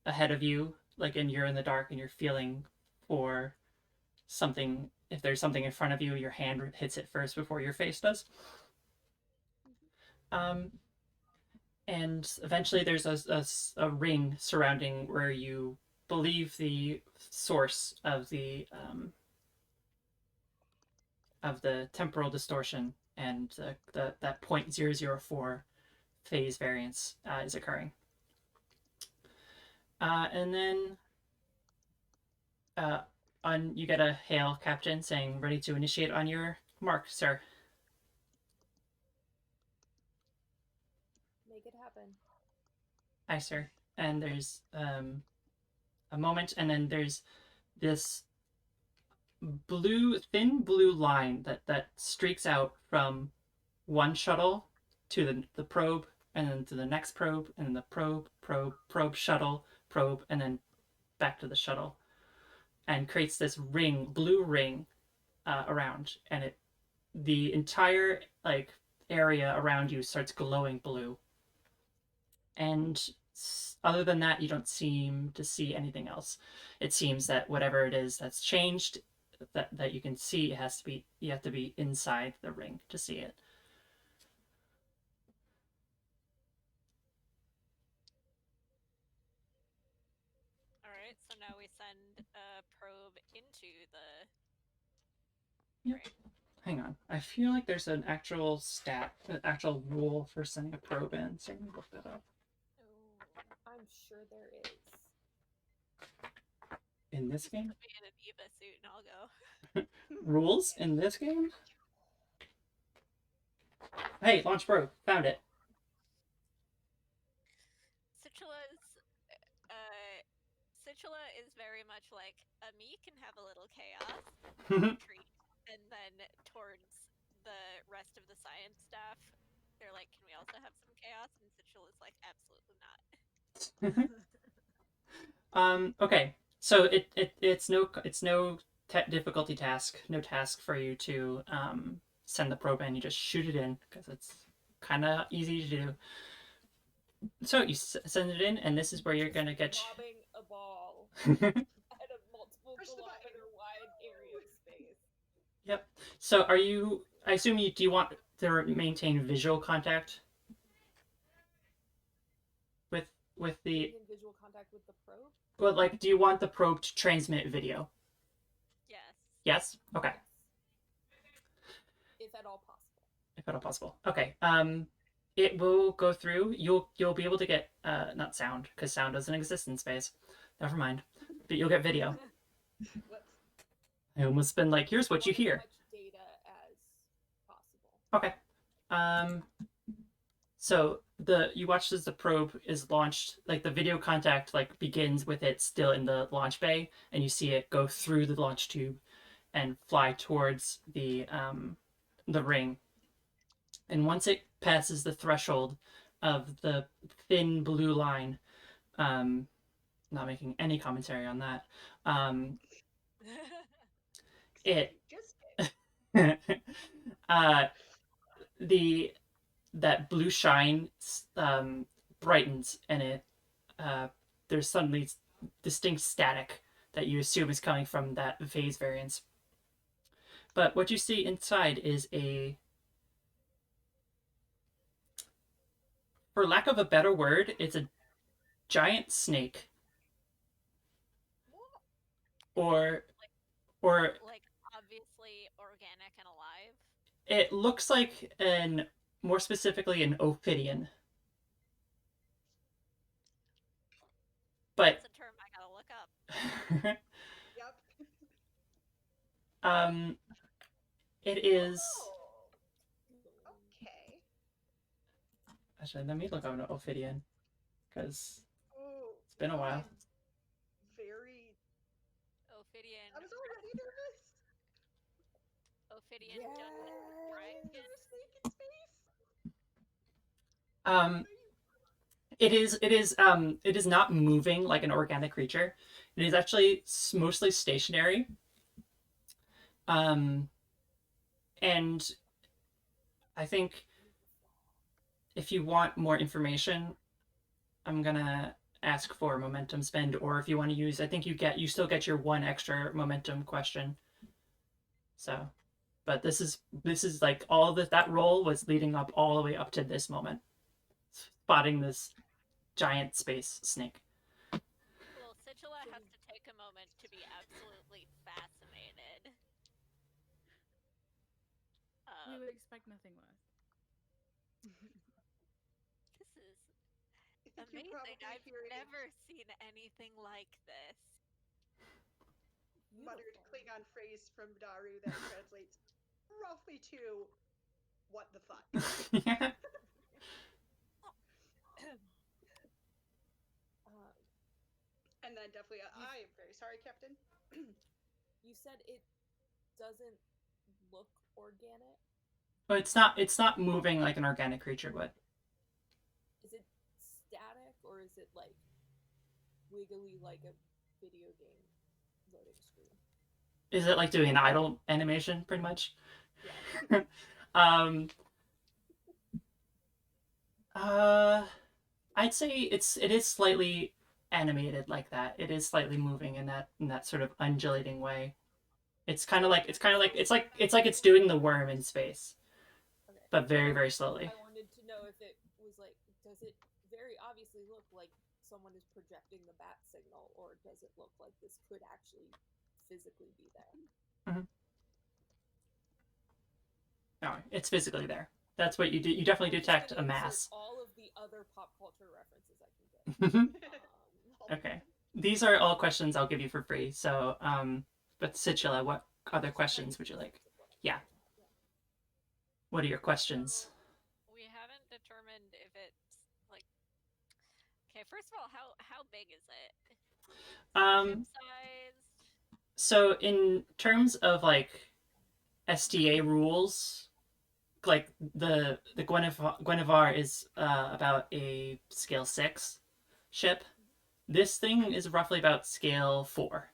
ahead of you, like, and you're in the dark and you're feeling for something. If there's something in front of you, your hand hits it first before your face does. And eventually there's a ring surrounding where you believe the source of the temporal distortion and that 0.004 phase variance is occurring. And then you get a hail, Captain, saying, ready to initiate on your mark, sir. Icer, and there's a moment, and then there's this thin blue line that streaks out from one shuttle to the probe, and then to the next probe, and then the probe, shuttle, probe, and then back to the shuttle, and creates this blue ring around, and the entire like area around you starts glowing blue. And other than that, you don't seem to see anything else. It seems that whatever it is that's changed, that you can see, you have to be inside the ring to see it. All right, so now we send a probe into the. Yep. Right. Hang on. I feel like there's an actual rule for sending a probe in. So let me look that up. Oh, I'm sure there is. In this game? Put me in an Eva suit and I'll go. Rules in this game? Hey, launch probe. Found it. Situla is very much like me can have a little chaos treat, and then towards the rest of the science staff, they're like, "Can we also have some chaos?" And Situla's like, "Absolutely not." Okay. So it's no difficulty task, no task for you to send the probe in. You just shoot it in because it's kind of easy to do. So you send it in, and this is where you're gonna get lobbing a ball at a multiple kilometer wide area of space. Yep. So are you? I assume do you want to maintain visual contact with the visual contact with the probe? Well, like, do you want the probe to transmit video? Yes. Yes? Okay. If at all possible. If at all possible. Okay. It will go through. You'll be able to get not sound, because sound doesn't exist in space. Never mind. But you'll get video. I almost been like, here's what you hear. As much data as possible. Okay. So you watch as the probe is launched, like the video contact like begins with it still in the launch bay, and you see it go through the launch tube and fly towards the ring. And once it passes the threshold of the thin blue line, not making any commentary on that, that blue shine brightens, and there's suddenly distinct static that you assume is coming from that phase variance. But what you see inside is for lack of a better word, it's a giant snake. Or like obviously organic and alive. It looks like more specifically an ophidian. But that's a term I gotta look up. Yep. It is. Oh, okay. Actually, let me look up an ophidian, because it's been a while. Very. Ophidian. I was already nervous. Ophidian dungeon dragon. Snake in space. It is not moving like an organic creature. It is actually mostly stationary. And I think if you want more information, I'm gonna ask for a momentum spend, or if you want to use, I think you still get your one extra momentum question. So, but this is like all that roll was leading up all the way up to this moment, spotting this giant space snake. Well, Situla has to take a moment to be absolutely fascinated. We would expect nothing less. This is amazing. I've never seen anything like this. Muttered Klingon phrase from Daru that translates roughly to "What the fuck." then definitely, I am very sorry, Captain. You said it doesn't look organic. But it's not moving like an organic creature would. Is it static or is it like wiggly like a video game loading screen? Is it like doing an idle animation, pretty much? Yeah. um. I'd say it is slightly animated like that. It is slightly moving in that sort of undulating way. It's kind of like it's doing the worm in space, Okay. but very slowly. I wanted to know if it was like, does it very obviously look like someone is projecting the bat signal, or does it look like this could actually physically be there? Mm-hmm. No, it's physically there. That's what you do. You definitely detect a mass. All of the other pop culture references I can get. Okay. These are all questions I'll give you for free. So, but Situla, what other questions would you like? Yeah. What are your questions? So, we haven't determined if it's like. Okay, first of all, how big is it? Ship sized. So in terms of like STA rules, like the Gwenhwyfar is about a scale 6 ship. This thing is roughly about scale 4.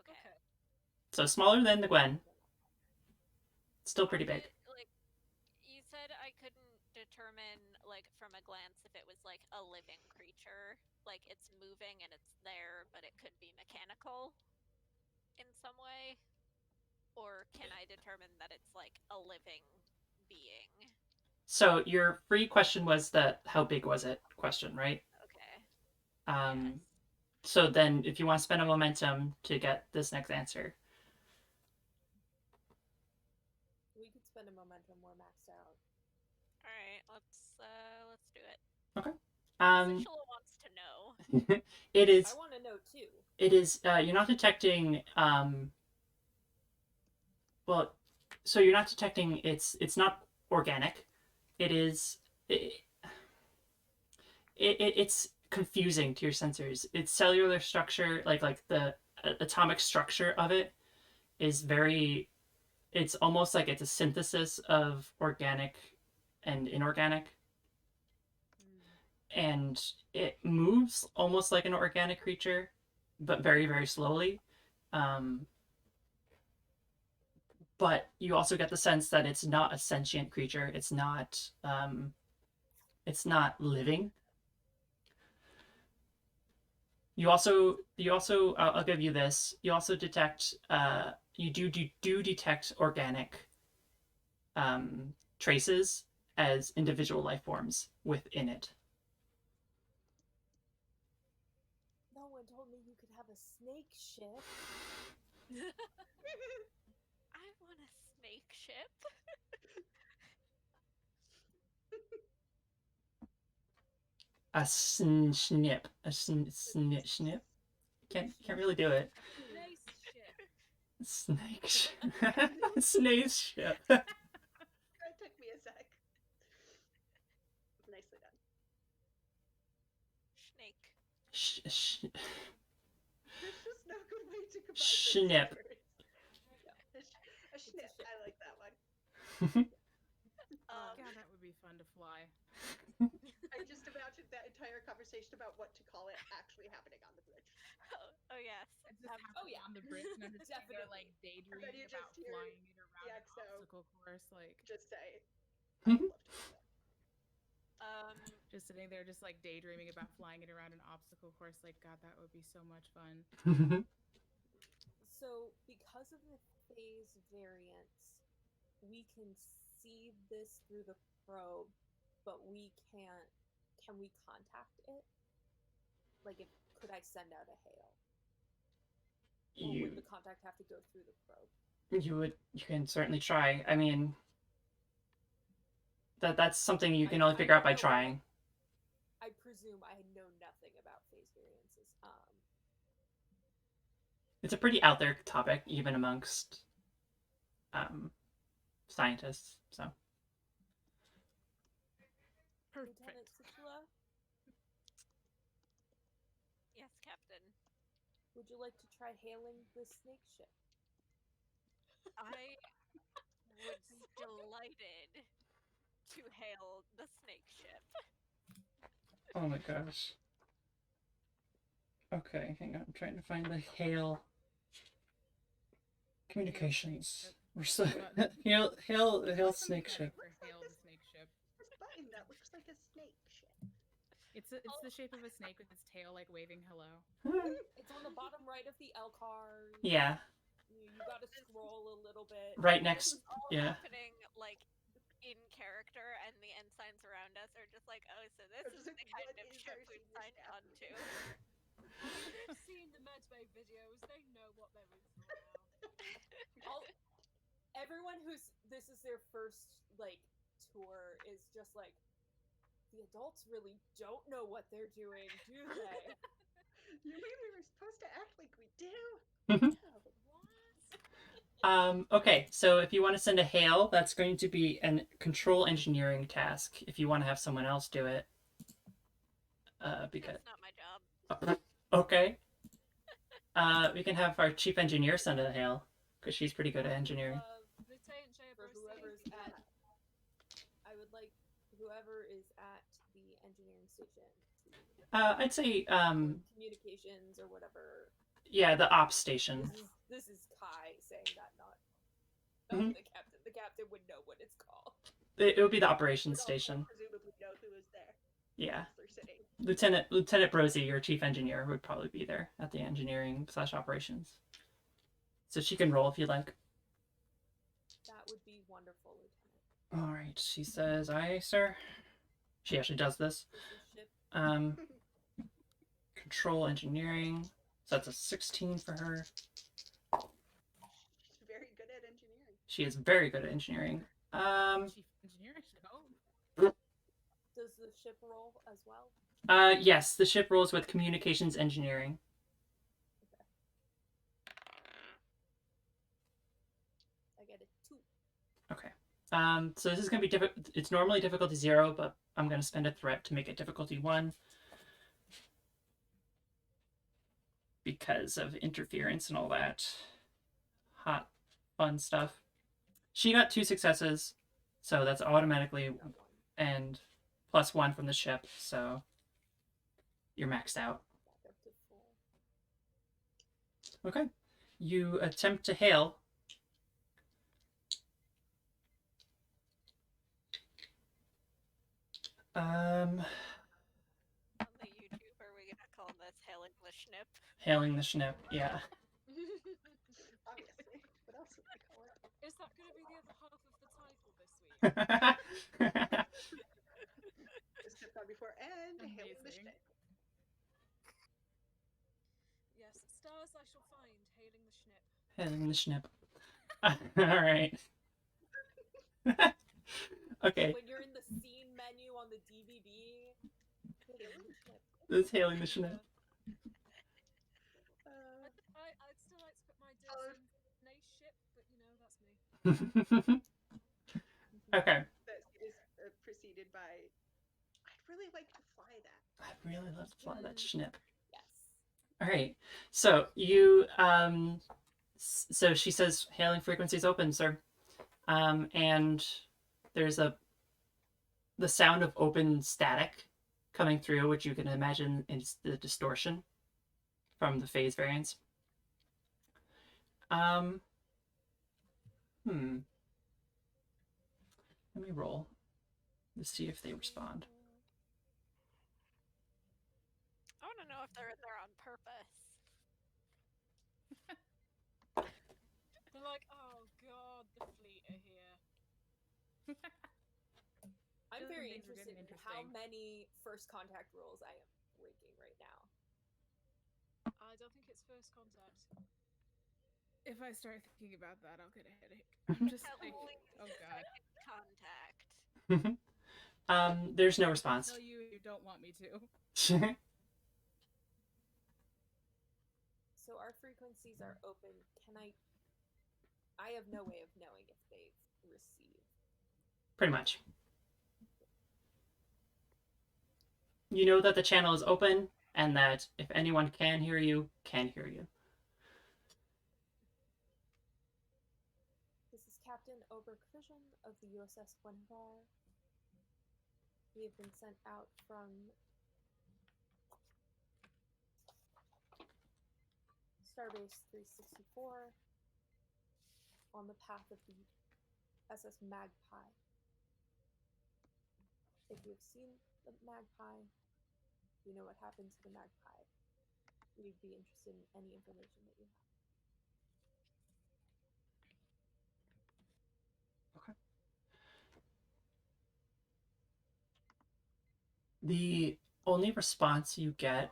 Okay. So smaller than the Gwen. Still pretty big. Like, you said I couldn't determine, like, from a glance if it was, like, a living creature. Like, it's moving and it's there, but it could be mechanical in some way. Or can I determine that it's, like, a living being? So your free question was the how big was it question, right? Okay. Yes. So then if you want to spend a momentum to get this next answer. We could spend a momentum. We're maxed out. All right, let's do it. Okay. Sishula wants to know. It is. I want to know too. It is. You're not detecting. Well, so you're not detecting. It's not organic. It is. It's confusing to your sensors. Its cellular structure, like the atomic structure of it, is very. It's almost like it's a synthesis of organic and inorganic. And it moves almost like an organic creature, but very slowly. But you also get the sense that it's not a sentient creature. It's not living. You also I'll give you this. You also detect you do detect organic traces as individual life forms within it. No one told me you could have a snake ship. I want a snake ship. A snip. Snip. Can't really do it. Snake ship. Snake ship. It took me a sec. Nicely done. Snake. There's just no good way to combine Snip. A snip. I like that one. God, that would be fun to fly. I just imagined that entire conversation about what to call it actually happening on the bridge. Oh yes. It just on the bridge, and I'm just they're like daydreaming about flying it around an obstacle course, like just say. I would love to do that. Just sitting there, just like daydreaming about flying it around an obstacle course. Like, God, that would be so much fun. So, because of the phase variance, we can see this through the probe, but we can't. Can we contact it? Like, could I send out a hail? Or would the contact have to go through the probe? You can certainly try. I mean, that's something you can only figure out by trying. I presume I know nothing about phase variances. It's a pretty out there topic, even amongst scientists. So. Perfect. Lieutenant Situla? Yes, Captain. Would you like to try hailing the snake ship? I would be delighted to hail the snake ship. Oh my gosh. Okay, hang on. I'm trying to find the hail communications. We're so hail snake ship. For hail the snake ship. This button that looks like a snake ship. It's the shape of a snake with its tail like waving hello. It's on the bottom right of the L card. Yeah. You gotta scroll a little bit. Right This next. is all Yeah. happening like in character, and the ensigns around us are just like, oh, so this is the kind of ship we've signed on to. They've seen the medbay videos. They know what they're in for now. Everyone this is their first like tour is just like, the adults really don't know what they're doing, do they? You mean we were supposed to act like we do? Mhm. No. Okay, so if you want to send a hail, that's going to be a control engineering task. If you want to have someone else do it, because That's not my job. okay, we can have our chief engineer send a hail because she's pretty good at engineering. Lieutenant For whoever's at, I would like whoever is at the engineering station. I'd say Communications or whatever. yeah, the ops station. This is Kai saying that, not Mhm. the captain. The captain would know what it's called. It would be the operations station. Presumably know who is there. Yeah. They're sitting. Lieutenant Brosy, your chief engineer, would probably be there at the engineering / operations. So she can roll if you'd like. That would be wonderful, Lieutenant. All right, she says, "Aye, sir." She actually does this. Control engineering. So that's a 16 for her. She's very good at engineering. She is very good at engineering. Chief engineer, I should hope. Does the ship roll as well? Yes, the ship rolls with communications engineering. I get a 2. Okay. So this is going to be difficult. It's normally difficulty 0, but I'm going to spend a threat to make it difficulty 1. Because of interference and all that hot, fun stuff. She got 2 successes, so that's automatically, and +1 from the ship, so you're maxed out. Back up to 4. Okay. You attempt to hail. On the YouTube, are we gonna call this hailing the Schnip? Hailing the Schnip, yeah. Obviously. What else would we call it? Is that going to be the other half of the title this week? Just stepped on before and hailing the Amazing. ship. Yes, stars I shall find, hailing the Schnip. Hailing the Schnip. Alright. Okay. When you're in the scene menu on the DVD, It's hailing the Schnip. I'd still like to put my dirt Oh. in Nate's ship, but you know, that's me. Okay. That is preceded by, I'd really like to fly that. I'd really love to fly that Schnip. Yes. All right. So you so she says hailing frequencies open, sir. And there's the sound of open static coming through, which you can imagine is the distortion from the phase variance. Let me roll to see if they respond. I want to know if they're in there on purpose. They're like, oh god, the fleet are here. I'm Those very things are interested getting in how interesting. many first contact rules I am breaking right now. I don't think it's first contact. If I start thinking about that, I'll get a headache. I'm just At like, least oh god. contact. There's no I'll response. tell you if you don't want me to. So our frequencies are open. I have no way of knowing if they've received. Pretty much. You know that the channel is open, and that if anyone can hear you, can hear you. This is Captain Oberkirchen of the USS Gwenhwyfar. We have been sent out from Starbase 364 on the path of the SS Magpie. If you have seen the Magpie, you know what happened to the Magpie. We'd be interested in any information that you have. Okay. The only response you get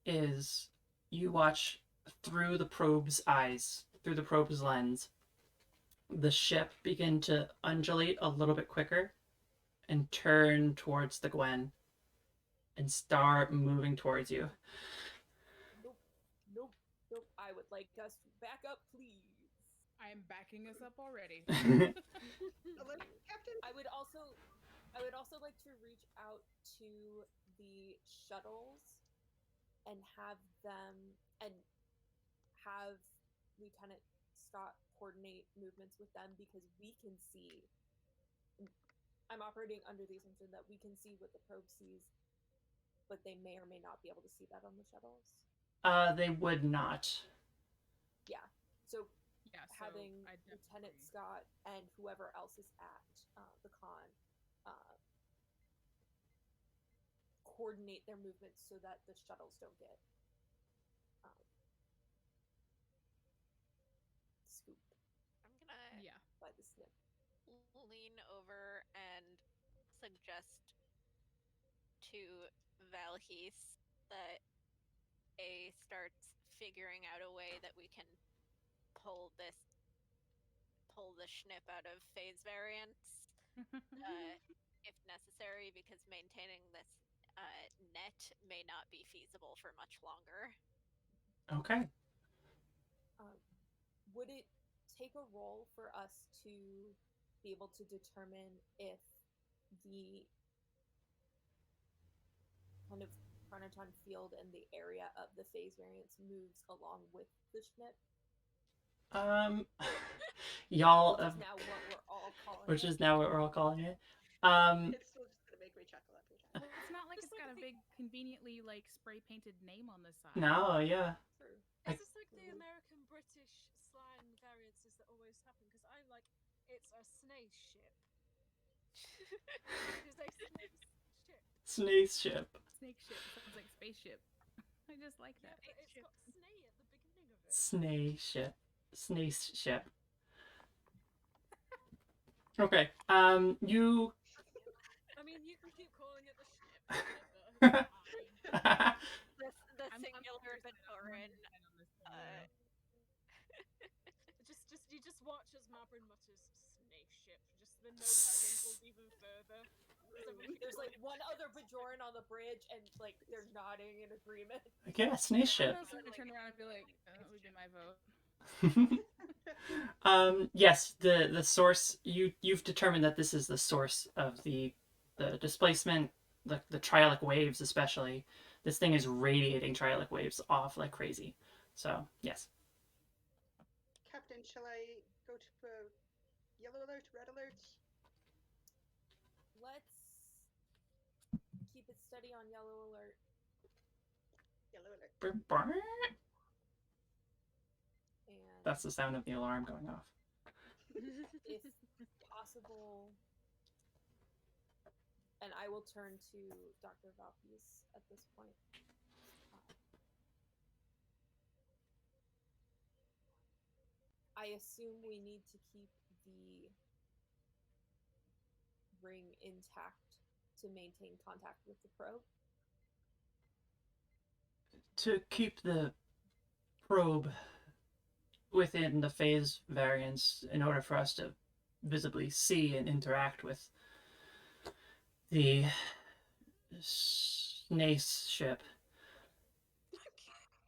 is you watch through the probe's eyes, through the probe's lens, the ship begin to undulate a little bit quicker and turn towards the Gwen and start moving towards you. Nope. I would like us to back up, please. I am backing us up already. Captain? I would also like to reach out to the shuttles and have Lieutenant Scott coordinate movements with them, because we can see. I'm operating under the assumption that we can see what the probe sees, but they may or may not be able to see that on the shuttles. They would not. Yeah. So Yeah, having Lieutenant Scott and whoever else is at the con coordinate their movements so that the shuttles don't get scooped. I'm gonna by the snip. Lean over and suggest to Valhis that A starts figuring out a way that we can pull the Schnip out of phase variance, if necessary, because maintaining this net may not be feasible for much longer. Okay. Would it take a roll for us to be able to determine if the kind of chronoton field and the area of the phase variance moves along with the Schnip? Y'all, which is now what we're all calling it. It's still just gonna make me chuckle every time. Well, it's not like it's got a big, conveniently spray painted name on the side. No, yeah. True. Is this like the American British slang variances that always happen? Because I like it's a snace ship. It's a snake ship. Snake ship. Snake ship sounds like spaceship. I just like that. Yeah, but it's got snake at the beginning of it. Snake ship. Snake ship. Okay. You. I mean, you can keep calling it the ship. The singular Batoran. You just watch as Mabrin mutters snake ship. Just the nose crinkles even further. There's one other Bajoran on the bridge, and they're nodding in agreement. Yeah, snake ship. I'm going to turn around and be like, that would be my vote. Yes, the source, you've determined that this is the source of the displacement, the trialic waves especially. This thing is radiating trialic waves off like crazy. So, yes. Captain, shall I go to yellow alert, red alert? Let's keep it steady on yellow alert. Yellow alert. And that's the sound of the alarm going off. If possible, and I will turn to Dr. Valpes at this point. I assume we need to keep the ring intact to maintain contact with the probe? To keep the probe within the phase variance in order for us to visibly see and interact with the Snace ship.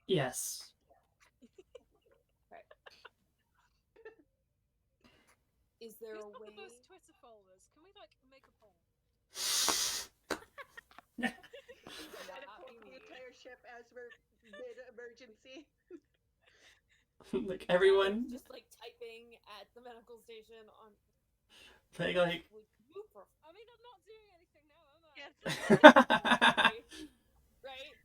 Yes. Right. Is there Who's a got way? the most Twitter followers? Can we make a poll? Not be me. as we're mid-emergency. Like everyone, just like typing at the medical station on. like. Would you prefer? I mean, I'm not doing anything now, am I? Yes. Right?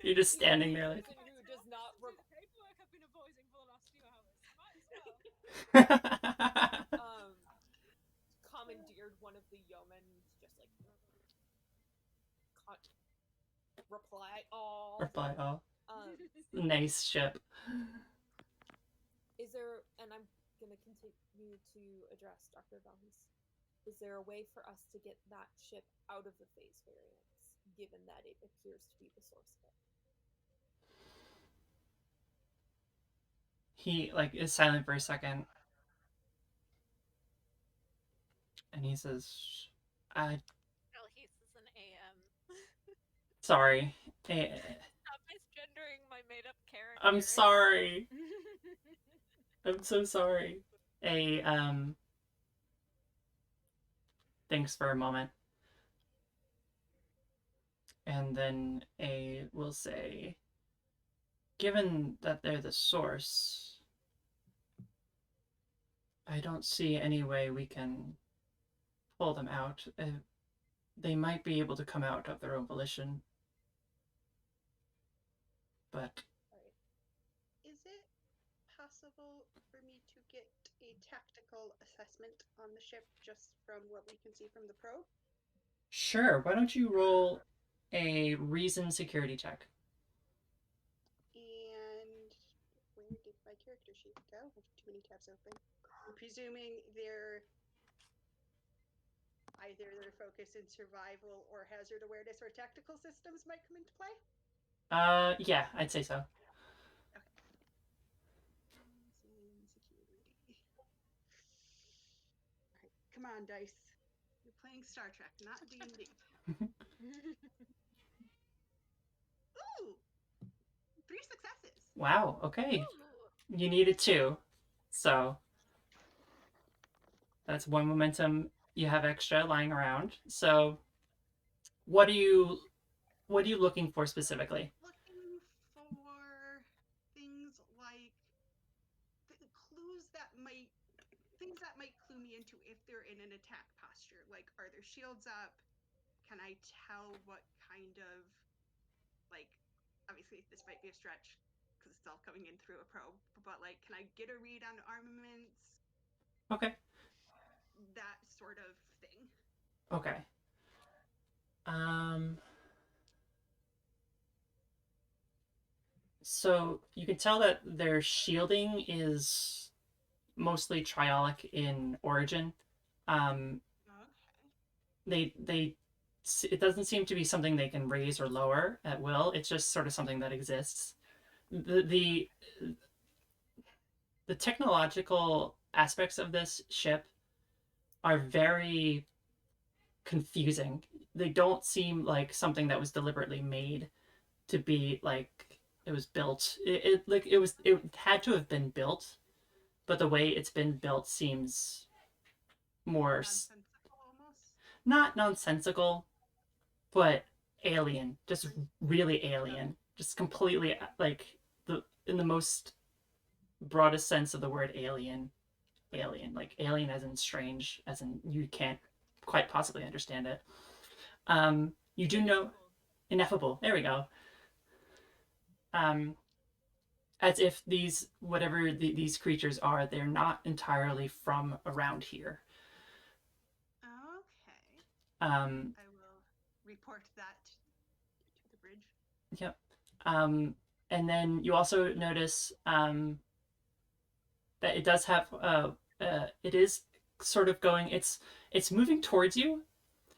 You're just standing there like. Person who does not do the paperwork I've been avoiding for the last few hours. Might as well. Commandeered one of the yeomen, just like reply all. Reply all. Nice ship. Is there, and I'm gonna continue to address Dr. Valhus, is there a way for us to get that ship out of the phase variance, given that it appears to be the source of it? He like is silent for a second, and he says, Valhus is an AM. sorry. Stop misgendering my made-up character. I'm sorry. I'm so sorry. Thanks for a moment. And then A will say, given that they're the source, I don't see any way we can pull them out. They might be able to come out of their own volition. But... Is it possible for me to get a tactical assessment on the ship just from what we can see from the probe? Sure, why don't you roll a reason security check? And where did my character sheet go? I have too many tabs open. I'm presuming either their focus in survival or hazard awareness or tactical systems might come into play? Yeah, I'd say so. Okay. Security. Alright, come on, dice. You're playing Star Trek, not D&D. Ooh! 3 successes! Wow, okay. Ooh. You needed 2. So that's 1 momentum you have extra lying around. So what are you looking for specifically? Looking for things like things that might clue me into if they're in an attack posture. Like, are their shields up? Can I tell what kind of, like, obviously this might be a stretch because it's all coming in through a probe, but like, can I get a read on armaments? Okay. That sort of thing. Okay. So you can tell that their shielding is mostly triolic in origin. Okay. It doesn't seem to be something they can raise or lower at will. It's just sort of something that exists. The technological aspects of this ship are very confusing. They don't seem like something that was deliberately made to be like it was built. It had to have been built, but the way it's been built seems more Nonsensical almost. Not nonsensical, but alien. Just really alien. Just completely like in the most broadest sense of the word alien. Alien, like alien as in strange, as in you can't quite possibly understand it. You do know ineffable. There we go. As if these whatever these creatures are, they're not entirely from around here. Okay. I will report that to the bridge. Yep. And then you also notice that it does have it is sort of going. It's moving towards you,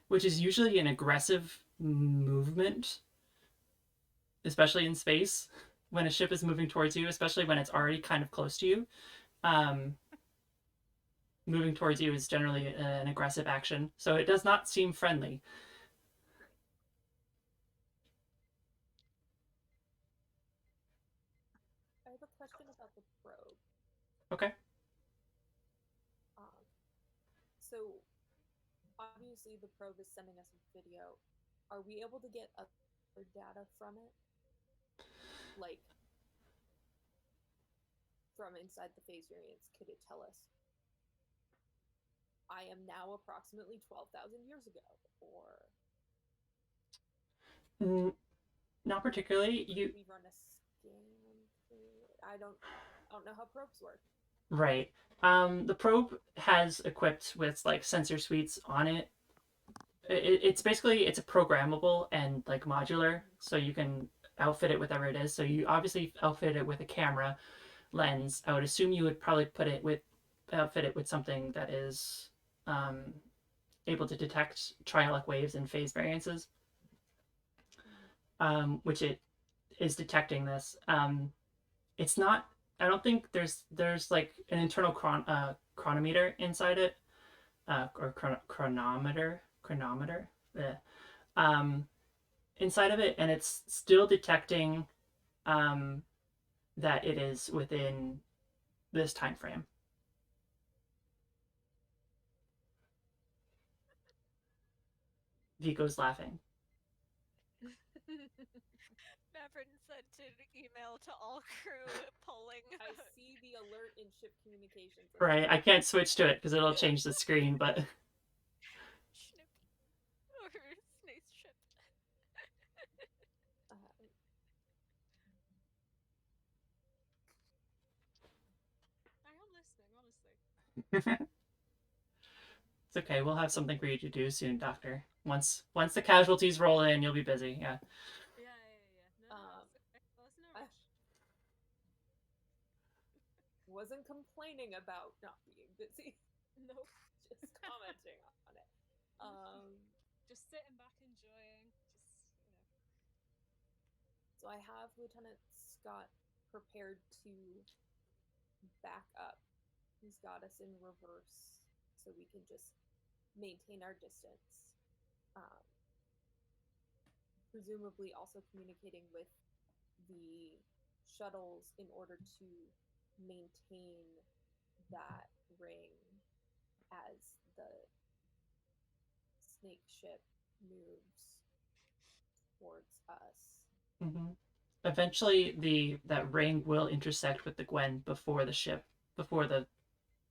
which is usually an aggressive movement, especially in space. When a ship is moving towards you, especially when it's already kind of close to you, moving towards you is generally an aggressive action. So it does not seem friendly. I have a question about the probe. Okay. So obviously the probe is sending us video. Are we able to get other data from it? like from inside the phase variance, could it tell us I am now approximately 12,000 years ago, or Not particularly. You we run a scan through it? I don't know how probes work. Right. The probe has equipped with like sensor suites on it. It's basically it's a programmable and like modular, so you can outfit it with whatever it is. So you obviously outfit it with a camera lens. I would assume you would probably outfit it with something that is um, able to detect trialic waves and phase variances, which it is detecting this. It's not. I don't think there's like an internal chronometer inside it, or chronometer. Yeah. Um, inside of it, and it's still detecting um, that it is within this time frame. Vico's laughing. Maverick sent an email to all crew polling. I see the alert in ship communications. Right, I can't switch to it because it'll change the screen, but Snip or Snake's ship. I am listening, honestly. it's okay. We'll have something for you to do soon, Doctor. Once the casualties roll in, you'll be busy. Yeah. Yeah. No, that's okay. There's no rush. Wasn't complaining about not being busy. Nope. Just commenting on it. Just sitting back enjoying. So I have Lieutenant Scott prepared to back up. He's got us in reverse, so we can just maintain our distance. Presumably also communicating with the shuttles in order to maintain that ring as the snake ship moves towards us. Mm-hmm. Eventually, that ring will intersect with the Gwen before the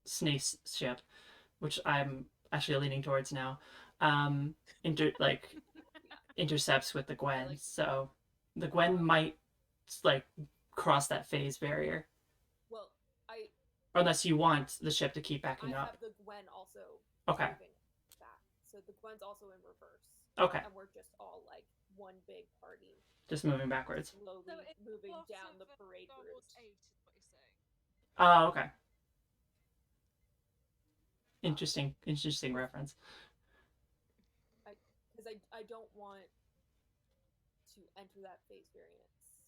snake ship, which I'm actually leaning towards now. Intercepts with the Gwen, so the Gwen might like cross that phase barrier. Well, unless you want the ship to keep backing up. I have the Gwen also okay. moving back, so the Gwen's also in reverse. Okay. And we're just all like one big party. Just moving backwards. Slowly moving down the parade route. 8 is what you're saying. Oh, okay. Interesting reference. Because I don't want to enter that phase variance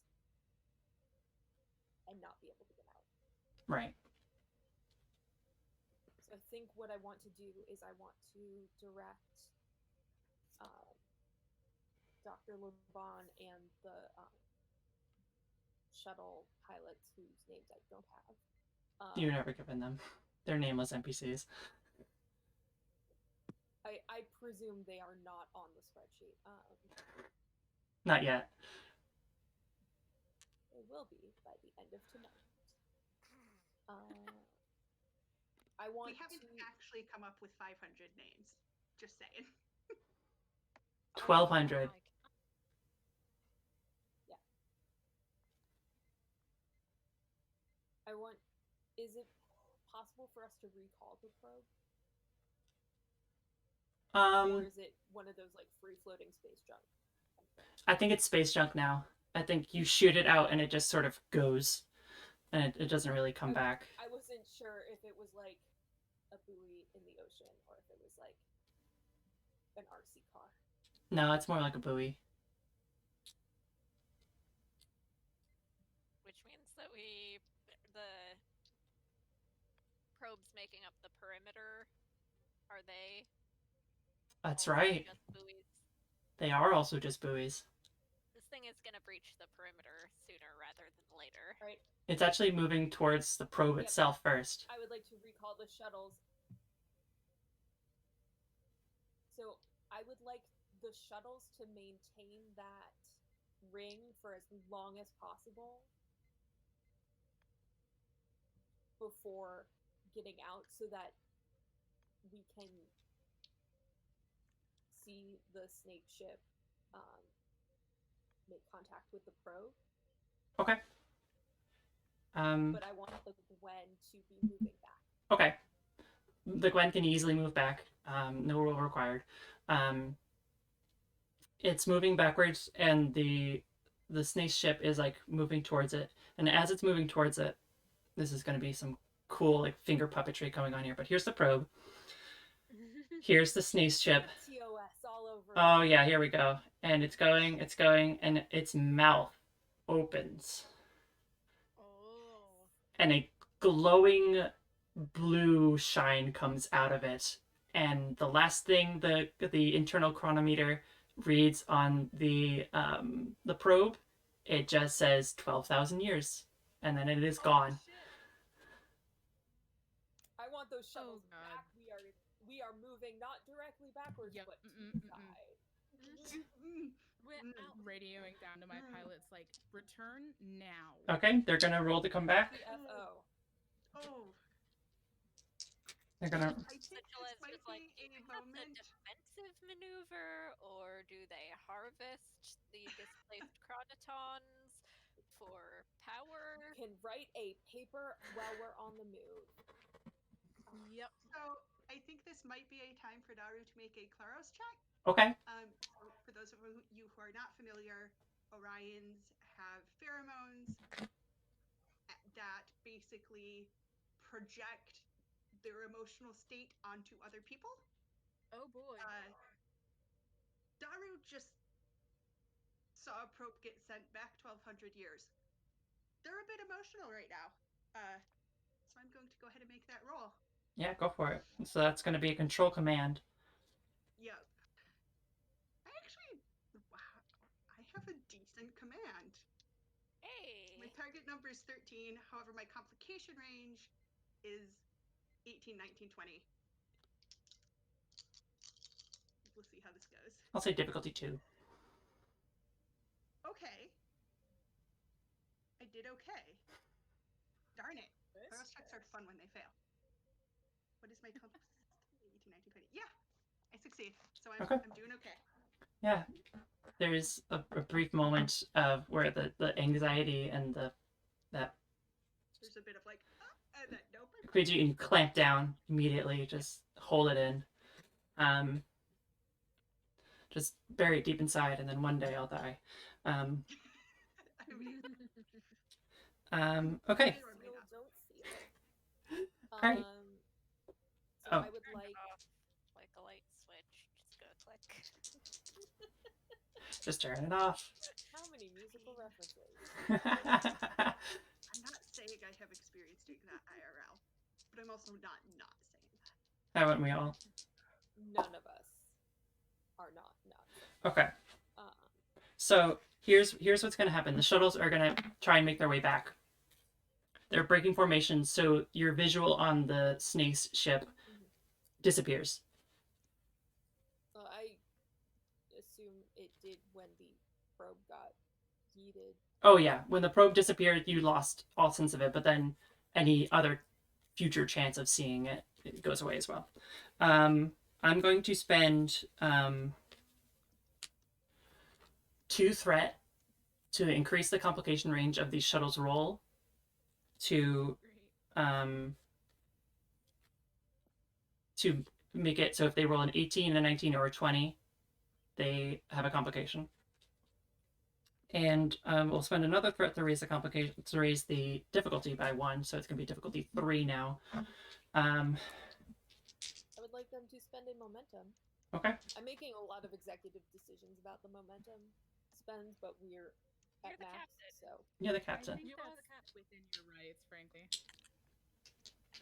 and not be able to get out. Right. So I think what I want to do is I want to direct Dr. LeBon and the shuttle pilots whose names I don't have. You're never given them. They're nameless NPCs. I presume they are not on the spreadsheet. Not yet. They will be by the end of tonight. We haven't actually come up with 500 names. Just saying. 1,200. Yeah. Is it possible for us to recall the probe? Or is it one of those like free floating space junk? I think it's space junk now. I think you shoot it out and it just sort of goes, and it doesn't really come back. I wasn't sure if it was like a buoy in the ocean or if it was like an RC car. No, it's more like a buoy. Which means that the probes making up the perimeter, are they? That's right. Just buoys? They are also just buoys. This thing is going to breach the perimeter sooner rather than later. Right. It's actually moving towards the probe itself first. I would like to recall the shuttles. So I would like the shuttles to maintain that ring for as long as possible before getting out so that we can see the snake ship make contact with the probe. Okay. But I want the Gwen to be moving back. Okay. The Gwen can easily move back. No rule required. It's moving backwards, and the snake ship is like moving towards it. And as it's moving towards it, this is going to be some cool like finger puppetry going on here. But here's the probe. Here's the snake ship. TOS all over. Oh yeah, here we go. And it's going, and its mouth opens. Oh. And a glowing blue shine comes out of it. And the last thing the internal chronometer reads on the probe, it just says 12,000 years, and then it is gone. Shit. I want those shuttles God. back. We are moving not directly backwards, Yep. but to the side. We're out. Radioing down to my pilots, like, return now. Okay, they're gonna roll to come back. TFO. Oh, They're gonna. I think this Specialist might is like, be a is that the moment. defensive maneuver, or do they harvest the displaced chronotons for power? You can write a paper while we're on the move. Yep. So I think this might be a time for Daru to make a Claros check. Okay. So for those of you who are not familiar, Orions have pheromones that basically project their emotional state onto other people. Oh boy. Daru just saw a probe get sent back 1,200 years. They're a bit emotional right now. So I'm going to go ahead and make that roll. Yeah, go for it. So that's gonna be a control command. Yep. I have a decent command. Hey. My target number is 13. However, my complication range is 18, 19, 20. We'll see how this goes. I'll say difficulty 2. Okay. I did okay. Darn it. Claros checks are fun when they fail. What is my 18, 19, 20? Yeah, I succeed. So I'm doing okay. Yeah. There's a brief moment of where the anxiety and that There's a bit of like, and then nope. creates you clamp down immediately. Just hold it in. Just bury it deep inside, and then one day I'll die. I mean, Okay. may or may not. Don't feel. Alright. So Oh. I would like. Off like a light switch. Just go click. Just turn it off. How many musical references? I'm not saying I have experience doing that IRL, but I'm also not saying that. Haven't we all? None of us are not. Okay. So here's what's gonna happen. The shuttles are gonna try and make their way back. They're breaking formation, so your visual on the snake's ship disappears. I assume it did when the probe got heated. Oh yeah, when the probe disappeared, you lost all sense of it, but then any other future chance of seeing it goes away as well. I'm going to spend 2 threat to increase the complication range of the shuttle's roll to make it so if they roll an 18, a 19, or a 20, they have a complication. And we'll spend another threat to raise the complication, to raise the difficulty by 1, so it's going to be difficulty 3 now. I would like them to spend a momentum. Okay. I'm making a lot of executive decisions about the momentum spends, but we're at You're the max, captain. so You're the I captain. think You are the that's captain. within your rights, frankly.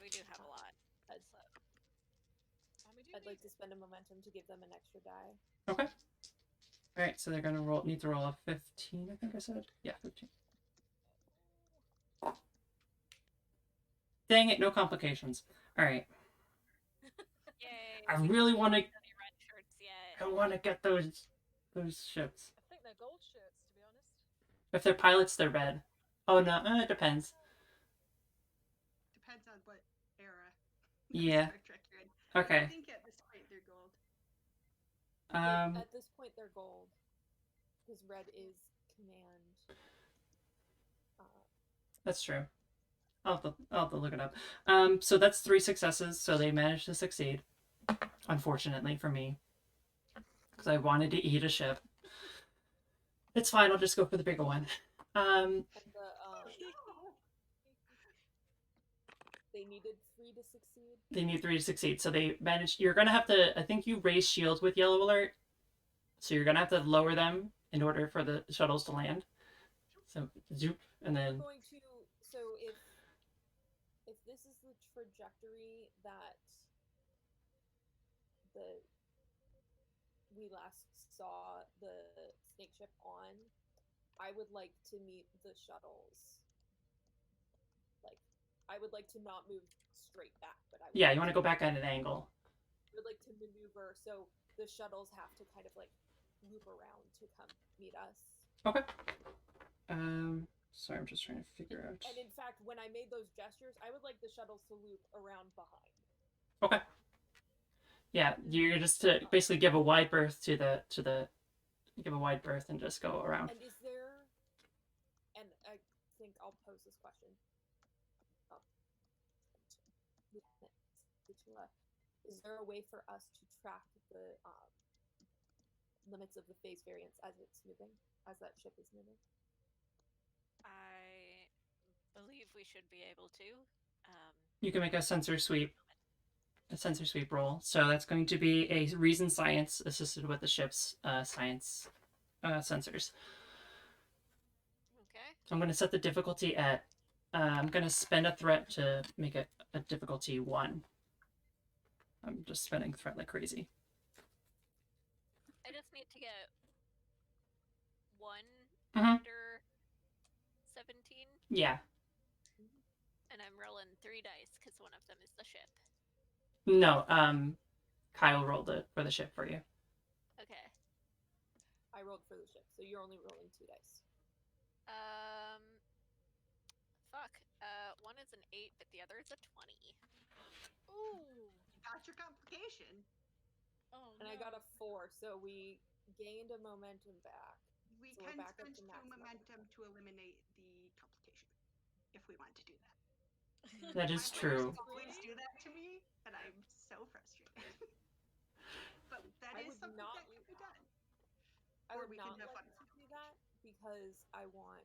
We do have a lot. I'd, So. And we do I'd need like to spend a momentum to give them an extra die. Okay. All right, so they're going to need to roll a 15, I think I said. Yeah, 15. Dang it, no complications. All right. Yay. I we really haven't wanna- used any red shirts yet. I want to get those ships. I think they're gold shirts, to be honest. If they're pilots, they're red. Oh no, it depends. Depends on what era Yeah. Star Trek you're in. But I Okay. think at this point they're gold. At this point, they're gold because red is command. That's true. I'll have to look it up. So that's 3 successes. So they managed to succeed. Unfortunately for me, because I wanted to eat a ship. It's fine. I'll just go for the bigger one. And they needed 3 to succeed. They need 3 to succeed. So they managed. You're gonna have to. I think you raise shields with yellow alert. So you're gonna have to lower them in order for the shuttles to land. So zoop, and then. We're going to. So if this is the trajectory that we last saw the snake ship on, I would like to meet the shuttles. Like, I would like to not move straight back, but I would Yeah, you want to go back at an angle. I would like to maneuver so the shuttles have to kind of like loop around to come meet us. Okay. Sorry, I'm just trying to figure out. And in fact, when I made those gestures, I would like the shuttles to loop around behind. Okay. Yeah, you're just to basically give a wide berth to the give a wide berth and just go around. And is there? And I think I'll pose this question. Is there a way for us to track the limits of the phase variance as it's moving, as that ship is moving? I believe we should be able to. You can make a sensor sweep roll. So that's going to be a reason science assisted with the ship's science sensors. Okay. I'm going to set the difficulty at. I'm going to spend a threat to make it a difficulty 1. I'm just spending threat like crazy. I just need to get 1 Mhm. under 17. Yeah. And I'm rolling 3 dice because one of them is the ship. No. Kyle rolled it for the ship for you. Okay. I rolled for the ship, so you're only rolling 2 dice. Fuck. One is an 8, but the other is a 20. Ooh. Got your complication. Oh, And no. I got a 4, so we gained a momentum back. We So we're can back up spend to 2 max momentum to eliminate the complication, if we want to do that. That is My true. players always do that to me, and I'm so frustrated. But that I is would something not- that can be done. I Or would we can not have like fun. to do that because I want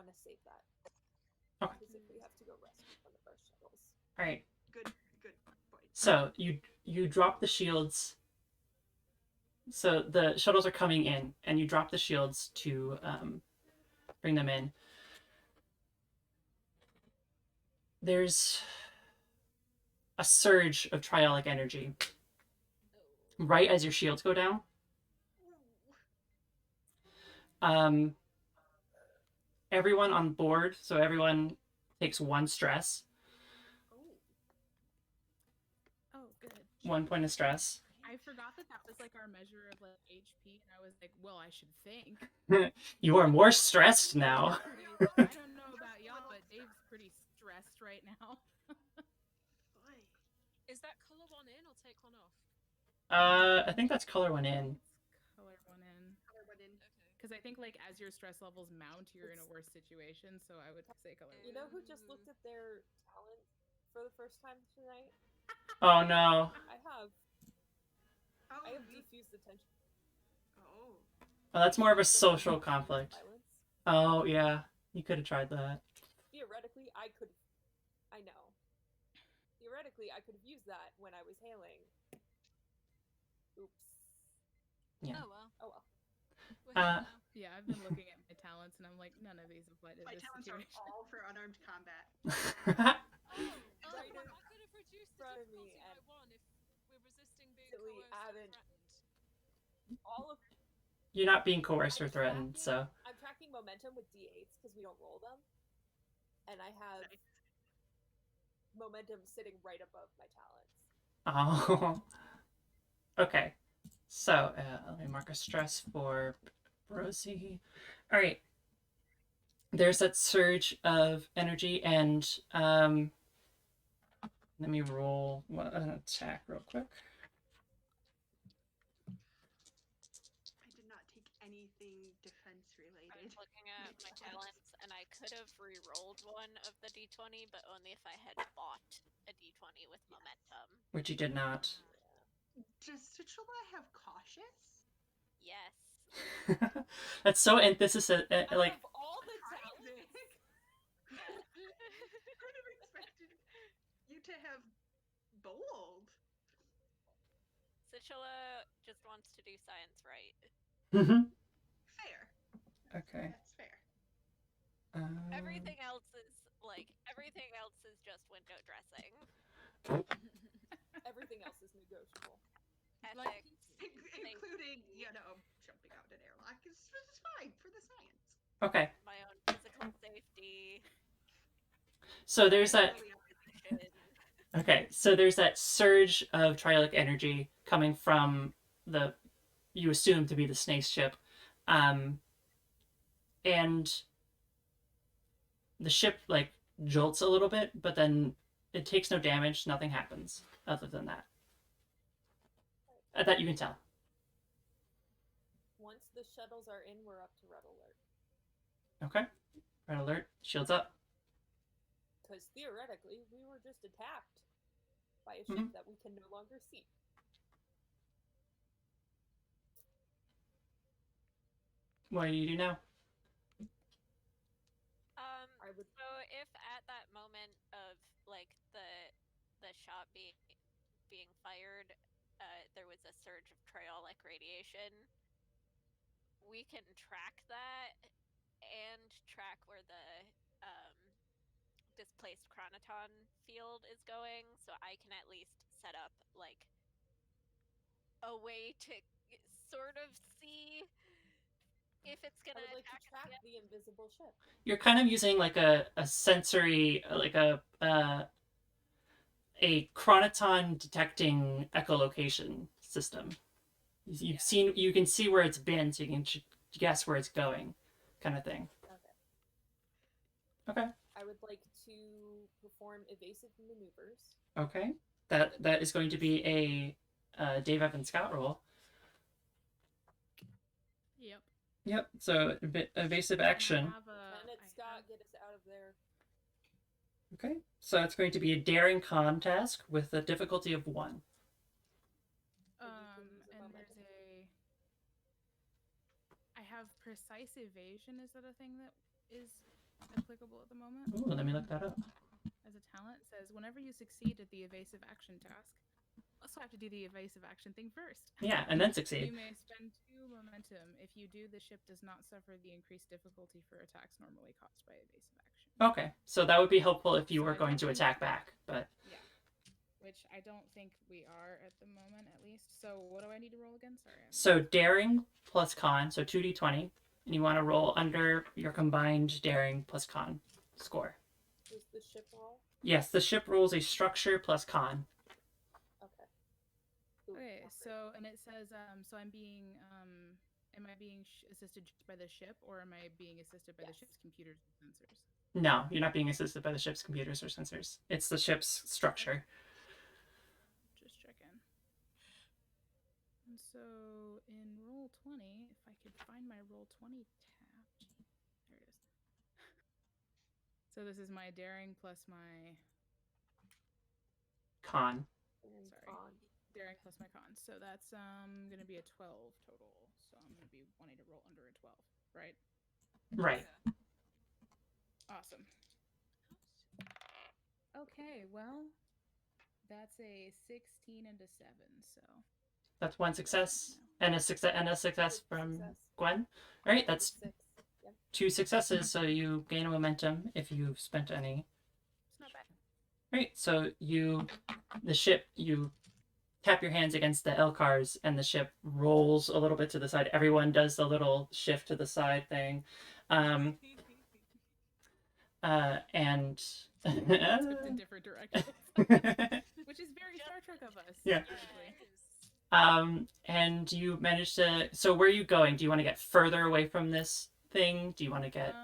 to save that. Okay. Because if we have to go rescue one of our shuttles. All right. Good point. So you drop the shields. So the shuttles are coming in, and you drop the shields to bring them in. There's a surge of triolic energy right as your shields go down. Everyone on board, so everyone takes 1 stress, Oh, good. 1 point of stress. I forgot that was like our measure of like HP, and I was like, well, I should think. You are more stressed now. I don't know about y'all, but Dave's pretty stressed right now. Boy. Is that color 1 in or take 1 off? I think that's color 1 in. It's color 1 in. Color 1 in. Okay. Because I think like as your stress levels mount, you're in a worse situation. So I would say color. You know who just looked at their talent for the first time tonight? Oh no. I have. Oh, I have diffused attention. Oh. Well, that's more of a social conflict. Violence. Oh yeah, you could have tried that. Theoretically, I could. I know. Theoretically, I could have used that when I was hailing. Oops. Yeah. Oh well. Oh well. We're here now. Yeah, I've been looking at my talents, and I'm like, none of these apply to My this talents are situation. all for unarmed combat. Right in I could have reduced the front of me difficulty by and 1 if we're resisting being silly coerced or haven't- threatened. All of. You're not being coerced or threatened, so. I'm tracking momentum with D8s because we don't roll them, and I have momentum sitting right above my talents. Oh. Okay. So let me mark a stress for Rosie. All right. There's that surge of energy, and let me roll an attack real quick. I did not take anything defense I related. was looking at my talents, and I could have re-rolled one of the d20, but only if I had bought a d20 with momentum. Which you did not. Does Citrulla have cautious? Yes. That's so antithesis. Like Out of all the Isaac! talents, I would have expected you to have bold. Citrulla just wants to do science right. Fair. Okay. That's fair. Everything else is just window dressing. everything else is negotiable. Ethics, Including, jumping out an airlock is fine for the science. Okay. my own physical safety. So there's that. Realization. Okay, so there's that surge of triolic energy coming from the you assume to be the snake ship, and the ship like jolts a little bit, but then it takes no damage. Nothing happens other than that. That you can tell. Once the shuttles are in, we're up to red alert. Okay. Red alert. Shields up. Because theoretically, we were just attacked by a ship that we can no longer see. What do you do now? I would. So if at that moment of like the shot being fired, there was a surge of triolic radiation, we can track that and track where the displaced chronoton field is going, so I can at least set up like a way to sort of see if it's I gonna would like to attack track us the invisible ship. You're kind of using like a sensory, like a chronoton detecting echolocation system. You can see where it's been, so you can guess where it's going, kind of thing. Okay. I would like to perform evasive maneuvers. Okay. That is going to be a Dave Evans Scout roll. Yep. Yep. So evasive action. Lieutenant Scott, get us out of there. Okay. So it's going to be a daring con task with a difficulty of 1. And there's I have precise evasion. Is that a thing that is applicable at the moment? Ooh, let me look that up. As a talent, it says whenever you succeed at the evasive action task, also have to do the evasive action thing first. Yeah, and then succeed. You may spend 2 momentum. If you do, the ship does not suffer the increased difficulty for attacks normally caused by evasive action. Okay, so that would be helpful if you were going to attack back, but yeah, which I don't think we are at the moment, at least. So what do I need to roll again? Sorry. So daring plus con, so 2d20, and you want to roll under your combined daring plus con score. Does the ship roll? Yes, the ship rolls a structure plus con. Okay. Okay, so and it says so I'm being am I being assisted just by the ship, or am I being assisted by the ship's computers and sensors? No, you're not being assisted by the ship's computers or sensors. It's the ship's structure. Just checking. And so in roll 20, if I could find my roll 20 tab, there it is. So this is my daring plus my Con. Sorry. Daring plus my con. So that's gonna be a 12 total. So I'm gonna be wanting to roll under a 12, right? Right. Awesome. Okay, well, that's a 16 and a 7, so That's 1 success and a success from Gwen. All right, that's 2 successes, so you gain a momentum if you've spent any. It's not bad. All right, so you tap your hands against the Elcars, and the ship rolls a little bit to the side. Everyone does the little shift to the side thing. And in different directions. Which is very Star Trek of us. Yeah. And you managed to. So where are you going? Do you want to get further away from this thing? Do you want to get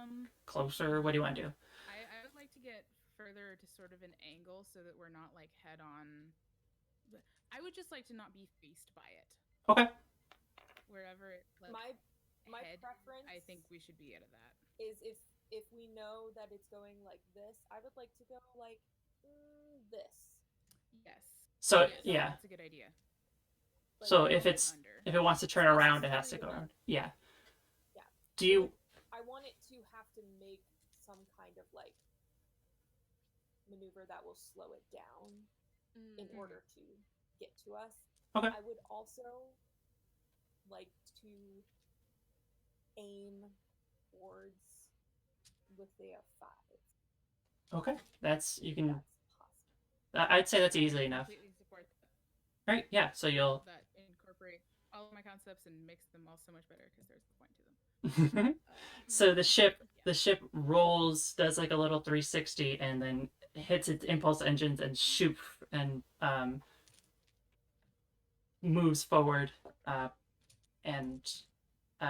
closer? What do you want to do? I would like to get further to sort of an angle so that we're not like head on. I would just like to not be faced by it. Okay. Wherever it my head, preference I think we should be out of that. is if we know that it's going like this, I would like to go like this. Yes. So yes, yeah. That's a good idea. Like, So if it wants to turn around, it has to necessarily go like- around. Yeah. Yeah. Do you? I want it to have to make some kind of like maneuver that will slow it down in order to get to us. Okay. I would also like to aim towards Lithia 5. Okay. That's you can. That's possible. I'd say that's easily enough. Completely support that. Right. Yeah. So you'll. That incorporate all of my concepts and makes them all so much better because there's the point to them. So the ship rolls, does like a little 360, and then hits its impulse engines and shoop and moves forward, and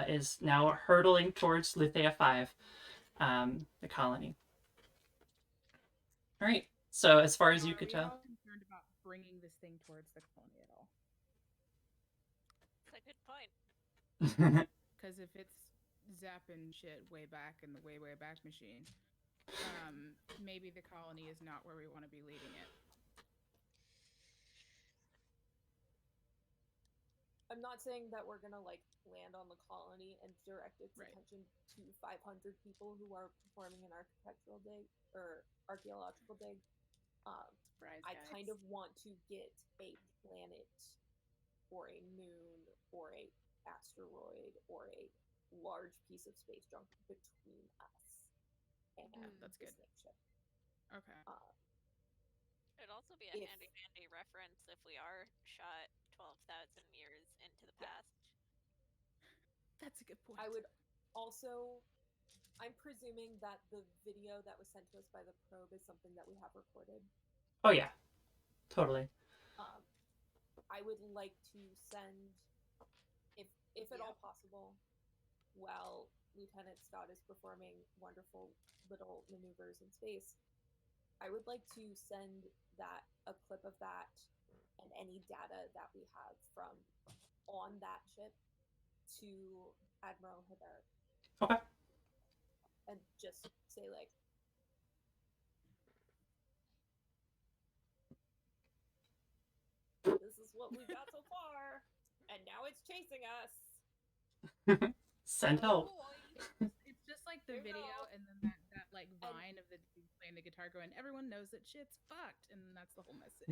is now hurtling towards Lithia 5, the colony. All right. So as far as you could tell, Are we all concerned about bringing this thing towards the colony at all? That's a good point. Because if it's zapping shit way back in the way back machine, maybe the colony is not where we want to be leading it. I'm not saying that we're gonna like land on the colony and direct its Right. attention to 500 people who are performing an architectural dig or archaeological dig. Surprise, I guys. kind of want to get a planet or a moon or a asteroid or a large piece of space junk between us and that's this good. ship. Okay. It'd also be a If- handy reference if we are shot 12,000 years into the past. That's a good point. I would also. I'm presuming that the video that was sent to us by the probe is something that we have recorded. oh yeah, totally. I would like to send, if at all possible, while Lieutenant Scott is performing wonderful little maneuvers in space, I would like to send a clip of that and any data that we have from on that ship to Admiral Hibbert. Okay. And just say like, this is what we've got so far, and now it's chasing us. Send help. It's just like the Here we video go. and then that like vine of the dude playing the guitar going, everyone knows that shit's fucked, and then that's the whole message.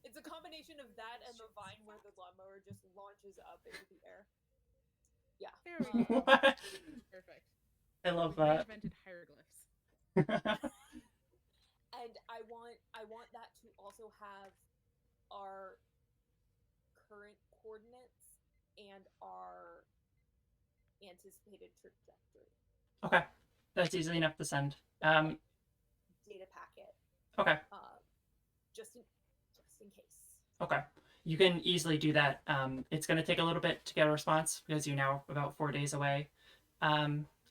It's a combination of that and the vine where the lawnmower just launches up into the air. Yeah. There we go. What? Perfect. I love We that. reinvented hieroglyphs. And I want that to also have our current coordinates and our anticipated trajectory. Okay, that's easily enough to send. Data packet. Okay. Just in case. Okay. You can easily do that. It's going to take a little bit to get a response because you're now about 4 days away.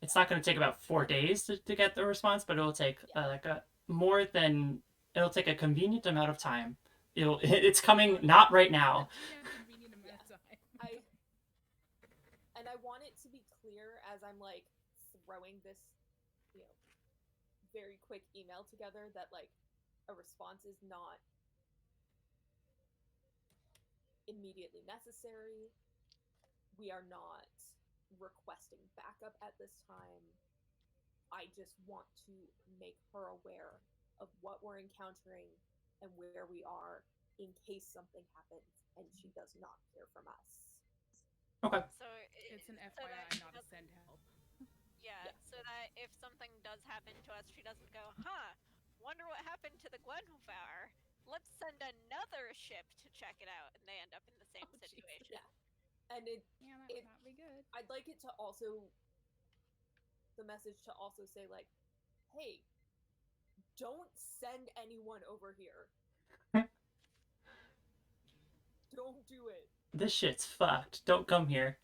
It's not going to take about 4 days to get the response, but it'll take it'll take a convenient amount of time. It's coming not right now. Convenient amount of time. I want it to be clear as I'm like throwing this, very quick email together that like a response is not immediately necessary. We are not requesting backup at this time. I just want to make her aware of what we're encountering and where we are in case something happens and she does not hear from us. Okay. So It's an so FYI, that not a doesn't- send help. Yeah, so that if something does happen to us, she doesn't go, wonder what happened to the Gwenhwyfar. Let's send another ship to check it out, and they end up in the same situation. Yeah. And Yeah, that would not be good. I'd like it to also, the message to also say like, hey, don't send anyone over here. Don't do it. This shit's fucked. Don't come here.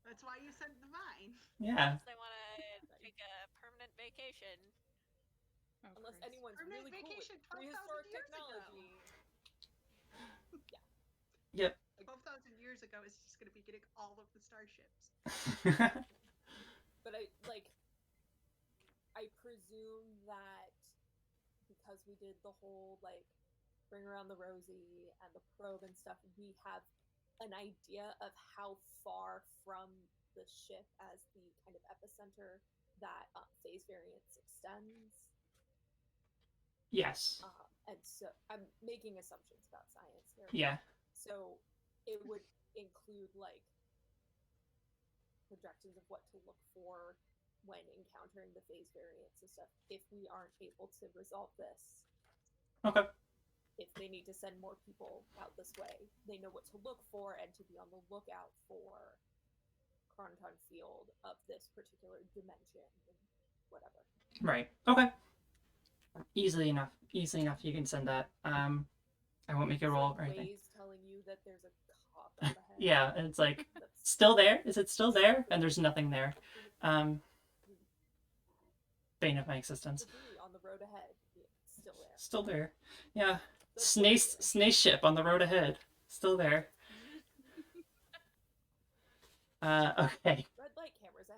That's why you sent the vine. Yeah. Unless they want to take a permanent vacation. Oh, Unless Christ. anyone's Permanent really cool with vacation 12,000 prehistoric years ago. technology. Yep. 12,000 years ago is just going to be getting all of the starships. But I presume that because we did the whole like bring around the Rosie and the probe and stuff, we have an idea of how far from the ship as the kind of epicenter that phase variance extends. Yes. And so I'm making assumptions about science here. Yeah. So it would include like projections of what to look for when encountering the phase variance and stuff. If we aren't able to resolve this, Okay. if they need to send more people out this way, they know what to look for and to be on the lookout for Chronoton field of this particular dimension and whatever. Right. Okay. Easily enough. Easily enough. You can send that. I won't make a roll or anything. Waze telling you that there's a cop on the head. Yeah, and it's like, That's still there? Is it still there? And there's nothing there. Bane of my existence. debris on the road ahead. Yeah, still there. Still there. Yeah. That's what it's doing. Snace ship on the road ahead. Still there. Okay. Red light cameras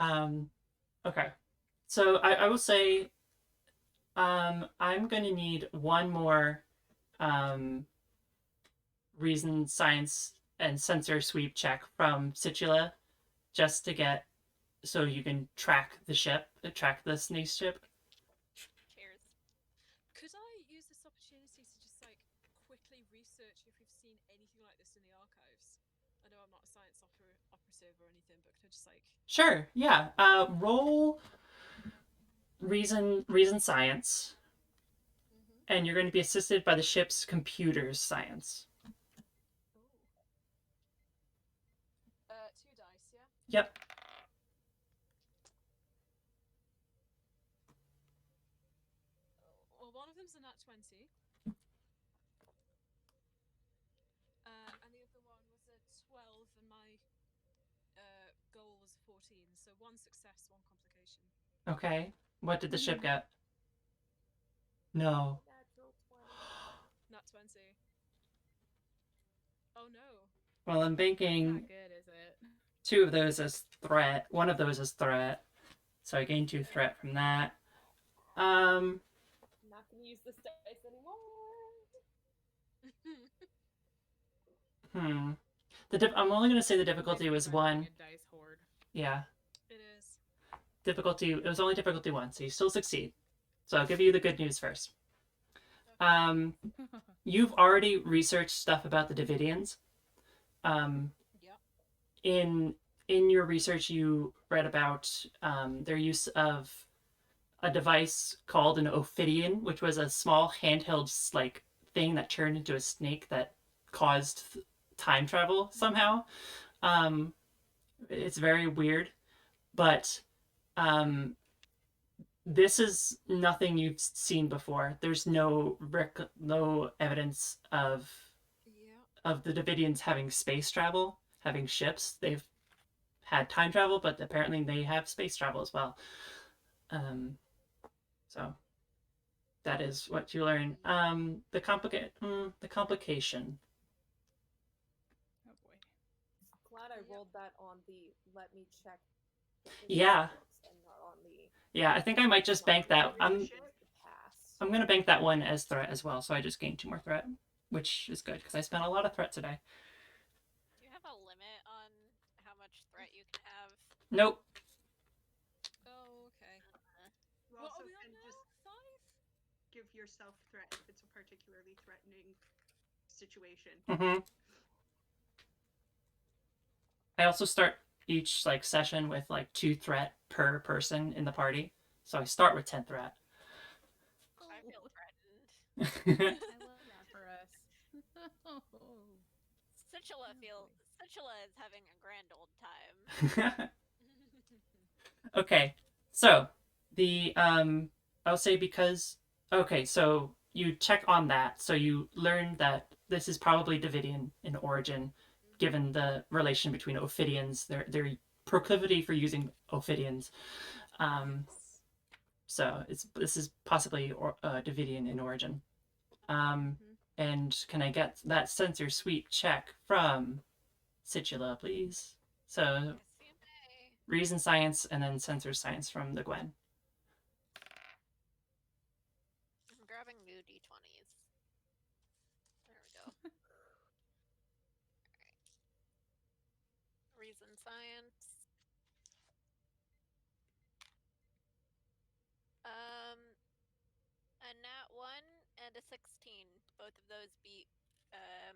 ahead. Okay. So I will say, I'm going to need one more reason, science, and sensor sweep check from Situla, just to get so you can track the ship, track the snace ship. Cheers. Could I use this opportunity to just like quickly research if we've seen anything like this in the archives? I know I'm not a science operative or anything, but could I just like... Sure. Yeah. Roll reason science, and you're going to be assisted by the ship's computer's science. Ooh. 2 dice, yeah? Yep. Well, one of them's a nat 20. And the other one was a 12, and my goal was 14. So 1 success, 1 complication. Okay. What did the ship get? No. Natural 20. Nat 20. Oh no. Well, I'm banking Not good, is it? 2 of those as threat. 1 of those as threat. So I gain 2 threat from that. I'm not gonna use this dice anymore. I'm only going to say the difficulty was Basically running 1. a dice hoard. Yeah. It is. Difficulty, it was only difficulty 1, so you still succeed. So I'll give you the good news first. You've already researched stuff about the Davidians. Yep. In your research, you read about their use of a device called an Ophidian, which was a small handheld like thing that turned into a snake that caused time travel somehow. It's very weird, but this is nothing you've seen before. There's no evidence of the Davidians having space travel, having ships. They've had time travel, but apparently they have space travel as well. So that is what you learn. The complication. Oh boy. Glad I rolled that on the let me check. Yeah. And not on the. Yeah, I think I might just bank that. I'm Pass. gonna bank that one as threat as well, so I just gained 2 more threat, which is good because I spent a lot of threat today. Do you have a limit on how much threat you can have? Nope. Oh, okay. You What also are we on can now? just 5? give yourself threat if it's a particularly threatening situation. I also start each like session with like 2 threat per person in the party, so I start with 10 threat. I feel threatened. I love that for us. Situla is having a grand old time. Okay, so the I'll say because Okay, so you check on that. So you learn that this is probably Davidian in origin, given the relation between Ophidians, their proclivity for using Ophidians. Um, Yes. so this is possibly Davidian in origin. Um, and can I get that sensor sweep check from Situla, please? So Yes, you may. reason science and then sensor science from the Gwen. I'm grabbing new d20s. There we go. Reason science. A nat 1 and a 16. Both of those beat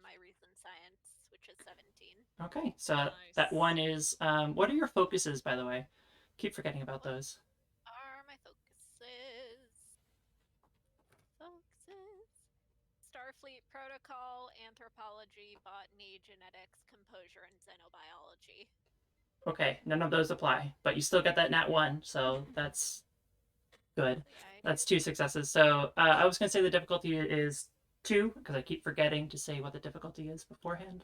my reason science, which is 17. Okay, so Nice. that one is. What are your focuses, by the way? Keep forgetting about those. Are my focuses? Starfleet Protocol, Anthropology, Botany, Genetics, Composure, and Xenobiology. Okay, none of those apply, but you still get that nat one, so that's good. Yeah, That's 2 successes. So I was going to say the difficulty is 2, because I keep forgetting to say what the difficulty is beforehand.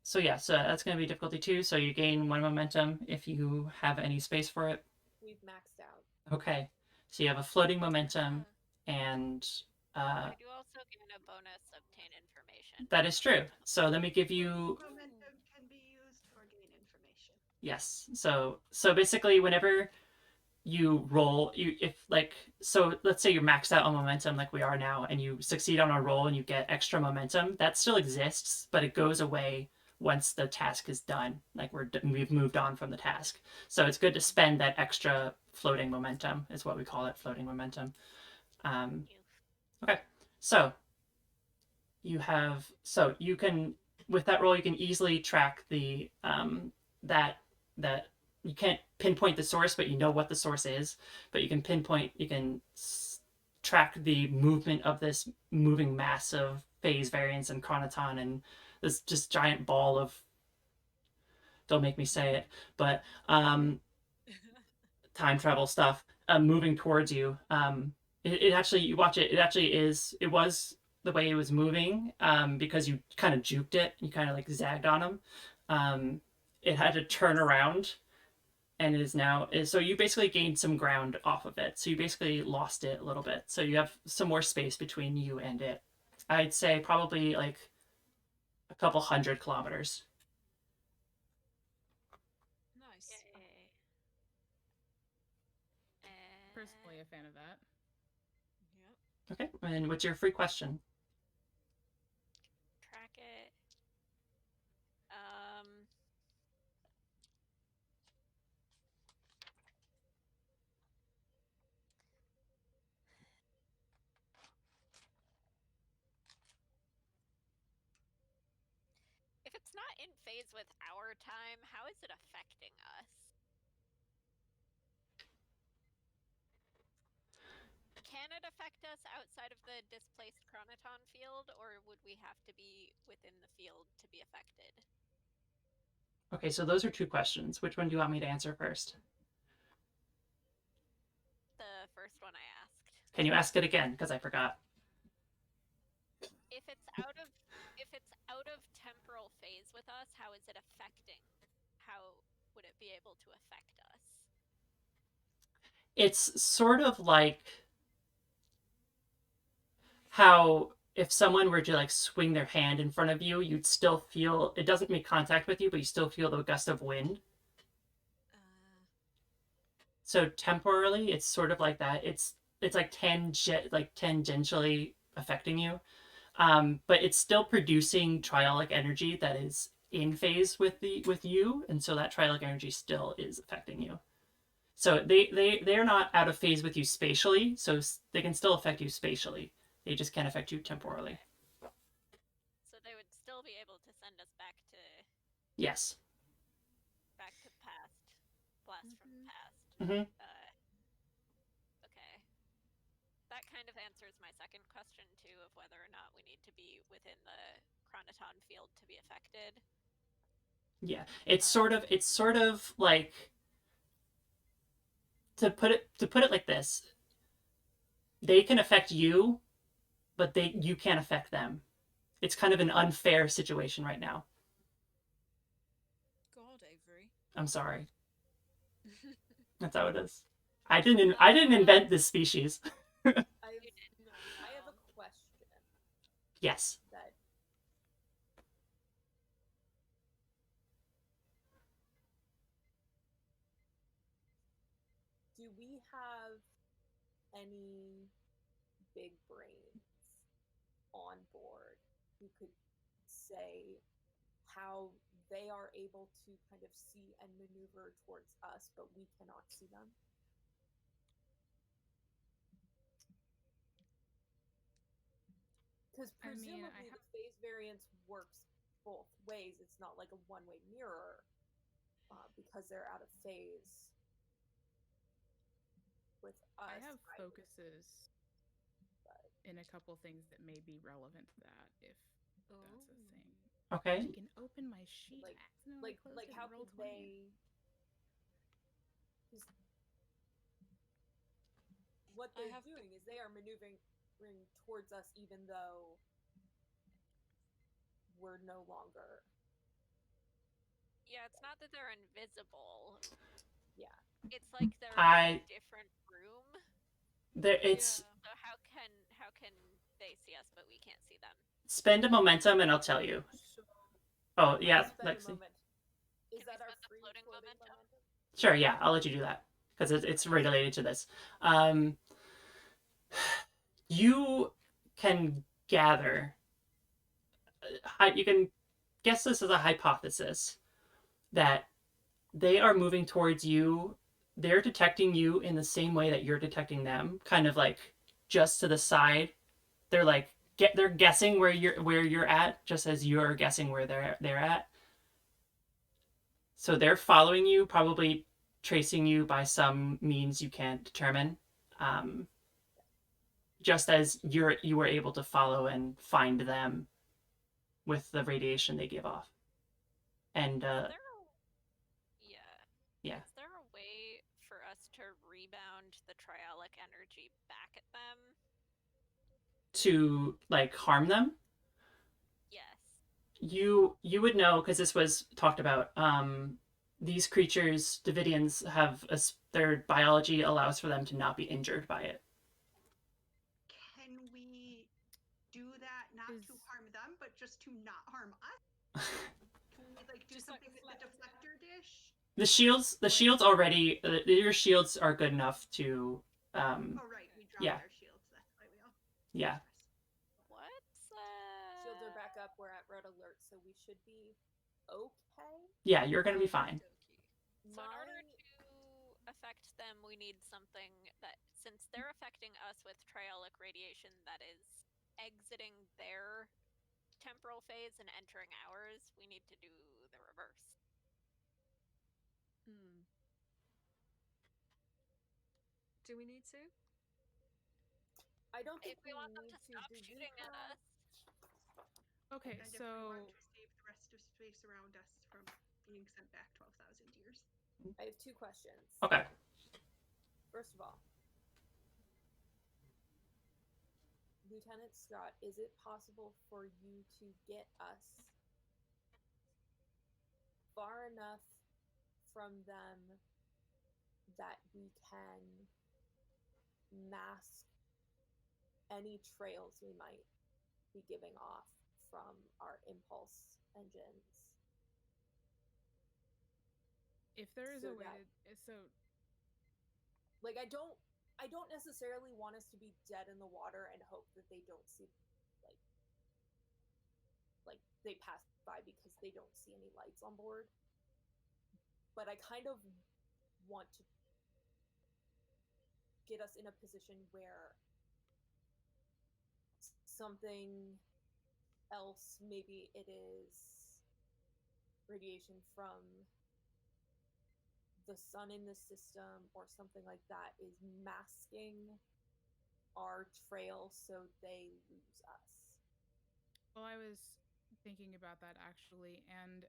So yeah, so that's going to be difficulty 2, so you gain 1 momentum if you have any space for it. We've maxed out. Okay, so you have a floating momentum, and I do also gain a bonus obtain information. that is true. So let me give you... Momentum can be used for gain information. Yes. So basically, whenever you roll, so let's say you're maxed out on momentum like we are now, and you succeed on a roll and you get extra momentum, that still exists, but it goes away once the task is done. Like we've moved on from the task. So it's good to spend that extra floating momentum, is what we call it, floating momentum. Okay. So you can, with that roll, you can easily track the that you can't pinpoint the source, but you know what the source is. But you can track the movement of this moving mass of phase variance and chronoton and this just giant ball of, don't make me say it, but time travel stuff moving towards you. It actually, you watch it, it was the way it was moving because you kind of juked it, you kind of like zagged on him. It had to turn around and is now, so you basically gained some ground off of it. So you basically lost it a little bit. So you have some more space between you and it. I'd say probably like a couple 100 kilometers. Nice. Personally, a fan of that. Yep. Okay, and what's your free question? Track it. If it's not in phase with our time, how is it affecting us? Can it affect us outside of the displaced chronoton field, or would we have to be within the field to be affected? Okay, so those are 2 questions. Which one do you want me to answer first? The first one I asked. Can you ask it again? Because I forgot. If it's out of temporal phase with us, how is it affecting? How would it be able to affect us? It's sort of like how if someone were to like swing their hand in front of you, you'd still feel, it doesn't make contact with you, but you still feel the gust of wind. So temporarily, it's sort of like that. It's like tangentially affecting you, but it's still producing triolic energy that is in phase with you, and so that triolic energy still is affecting you. So they're not out of phase with you spatially, so they can still affect you spatially. They just can't affect you temporally. So they would still be able to send us back to Yes. past, blast from the past. Mm-hmm. Okay. That kind of answers my second question too, of whether or not we need to be within the chronoton field to be affected. Yeah, it's sort of like, to put it like this. they can affect you, but you can't affect them. It's kind of an unfair situation right now. God, Avery. I'm sorry. That's how it is. I didn't invent this species. I've, You did not. I have a question Yes. that do we have any big brains on board who could say how they are able to kind of see and maneuver towards us, but we cannot see them? Because presumably the phase variance works both ways. It's not like a one-way mirror because they're out of phase with us. I have focuses in a couple things that may be relevant to that, if that's a thing. Okay. I can open my sheet. Like how could they? What they're doing is they are maneuvering towards us, even though we're no longer. Yeah, it's not that they're invisible. Yeah. It's like they're in a different room. It's. So how can they see us but we can't see them? Spend a momentum and I'll tell you. Oh yeah, Lexi. Is that our free floating momentum? Sure, yeah, I'll let you do that because it's related to this. You can gather. You can guess this as a hypothesis that they are moving towards you. They're detecting you in the same way that you're detecting them, kind of like just to the side. They're like they're guessing where you're at, just as you're guessing where they're at. So they're following you, probably tracing you by some means you can't determine. Just as you were able to follow and find them with the radiation they give off. And yeah. Is there a way for us to rebound the trialic energy back at them? To like harm them? Yes. You would know because this was talked about. These creatures, Davidians, have their biology allows for them to not be injured by it. Can we do that not to harm them, but just to not harm us? Can we like do something with the deflector dish? The shields already. Your shields are good enough to. Oh right, we dropped our shields. That's why we all. Yeah. What? Shields are back up. We're at red alert, so we should be okay. Yeah, you're gonna be fine. So in order to affect them, we need something that, since they're affecting us with trialic radiation that is exiting their temporal phase and entering ours, we need to do the reverse. Do we need to? I don't think we want them to stop shooting at us. Okay, and so if we want to save the rest of space around us from being sent back 12,000 years. I have two questions. Okay. First of all, Lieutenant Scott, is it possible for you to get us far enough from them that we can mask any trails we might be giving off from our impulse engines? If there is a way to, like I don't necessarily want us to be dead in the water and hope that they don't see like they pass by because they don't see any lights on board. But I kind of want to get us in a position where something else, maybe it is radiation from the sun in the system or something like that, is masking our trail so they lose us. Well, I was thinking about that actually, and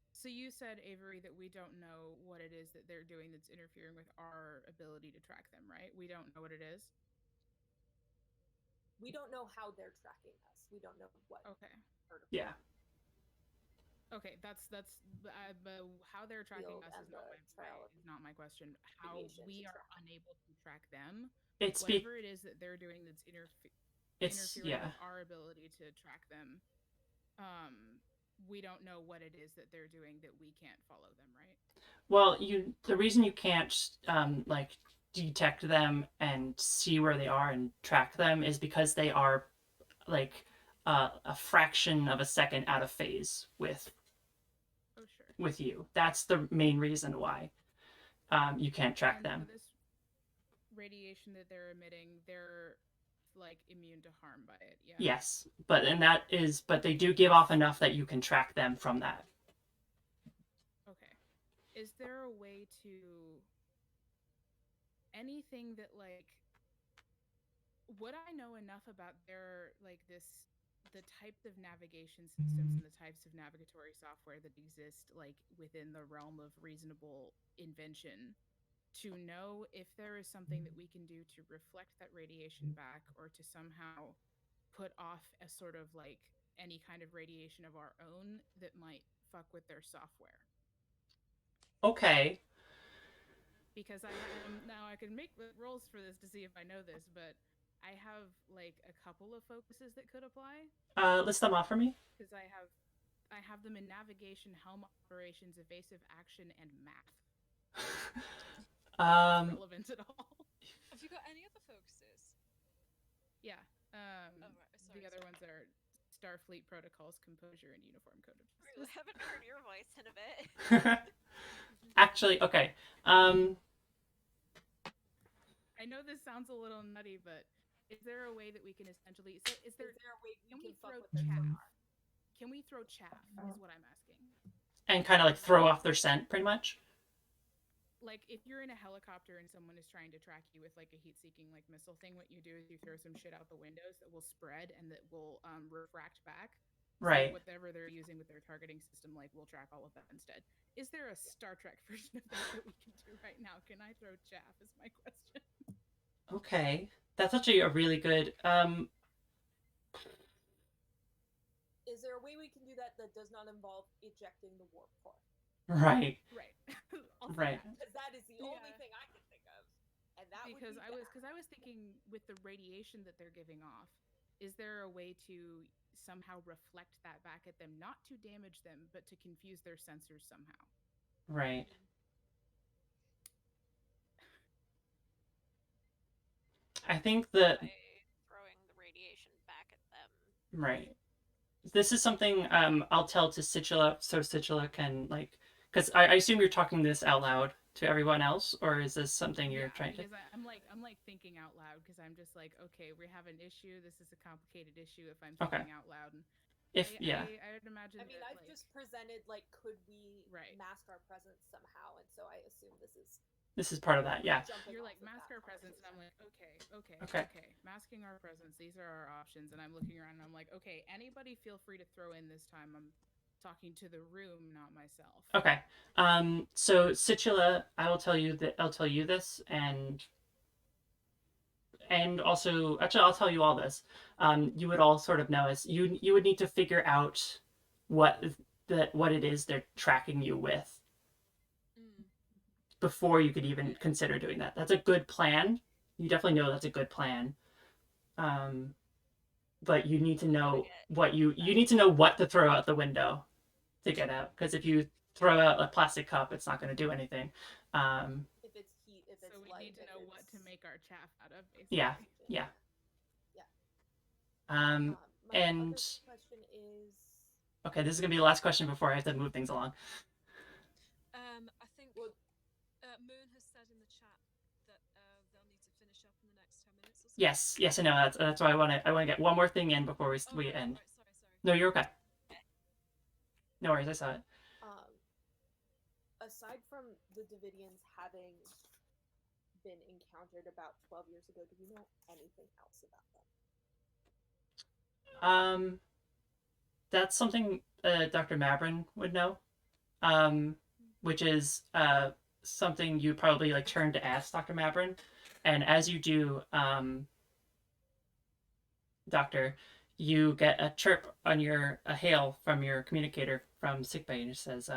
so you said, Avery, that we don't know what it is that they're doing that's interfering with our ability to track them, right? We don't know what it is? we don't know how they're tracking us. We don't know what. Okay. Yeah. Okay, that's but how they're tracking Field us and is the trial of not my question. How radiation we to are track. unable to track them, It's whatever it is that they're doing that's interfering yeah. with our ability to track them. We don't know what it is that they're doing that we can't follow them, right? Well, the reason you can't like detect them and see where they are and track them is because they are like a fraction of a second out of phase with with you. That's the main reason why you can't track And them. for this radiation that they're emitting, they're like immune to harm by it. Yeah. Yes, but they do give off enough that you can track them from that. Okay. Is there a way to anything that like would I know enough about their like the types of navigation systems and the types of navigatory software that exist like within the realm of reasonable invention to know if there is something that we can do to reflect that radiation back or to somehow put off a sort of like any kind of radiation of our own that might fuck with their software? Okay. Because now I can make rolls for this to see if I know this, but I have like a couple of focuses that could apply. List them off for me. Because I have them in navigation, helm operations, evasive action, and math. Relevant at all? Have you got any other focuses? Yeah. Right. The other ones are Starfleet protocols, composure, and uniform code of justice. I haven't heard your voice in a bit. Actually, okay. I know this sounds a little nutty, but is there a way that we can essentially? So is there a way can we fuck throw with their chaff? sonar? Can we throw chaff? Is what I'm asking. And kind of like throw off their scent, pretty much. Like if you're in a helicopter and someone is trying to track you with like a heat-seeking like missile thing, what you do is you throw some shit out the windows that will spread and that will refract back. Right. So whatever they're using with their targeting system, like we'll track all of that instead. Is there a Star Trek version of that we can do right now? Can I throw chaff? Is my question. Okay, that's actually a really good. Is there a way we can do that does not involve ejecting the warp core? Right. Right. Right. Because that is the only thing I can think of, and that because would be I was thinking with the radiation that they're giving off, is there a way to somehow reflect that back at them, not to damage them, but to confuse their sensors somehow? Right. I think that by throwing the radiation back at them. Right. This is something I'll tell to Situla, so Situla can like, because I assume you're talking this out loud to everyone else, or is this something you're trying to? Because I'm like thinking out loud because I'm just like, okay, we have an issue. This is a complicated issue. If I'm thinking out loud, and I would imagine. I mean, I've just presented like, could we mask our presence somehow, and so I assume this is part of that. Yeah. You're like mask our presence, and I'm like, okay. Masking our presence. These are our options, and I'm looking around, and I'm like, okay, anybody feel free to throw in this time. I'm talking to the room, not myself. Okay. So Situla, I'll tell you this, and also actually I'll tell you all this. You would all sort of know as you would need to figure out what it is they're tracking you with before you could even consider doing that. That's a good plan. You definitely know that's a good plan. But you need to know what you need to know what to throw out the window to get out. Because if you throw out a plastic cup, it's not going to do anything. If it's heat, if it's so we light, need to know what to make our chaff out of. Basically. Yeah. My and other question is. Okay, this is gonna be the last question before I have to move things along. I think Moon has said in the chat that they'll need to finish up in the next 10 minutes or so. Yes, I know. That's why I want to get one more thing in before we end. Right, sorry. No, you're okay. No worries, I saw it. Aside from the Davidians having been encountered about 12 years ago, do we know anything else about them? That's something Dr. Mabrin would know. Which is something you probably like turn to ask Dr. Mabrin, and as you do, Doctor, you get a chirp on a hail from your communicator from sickbay, and it says,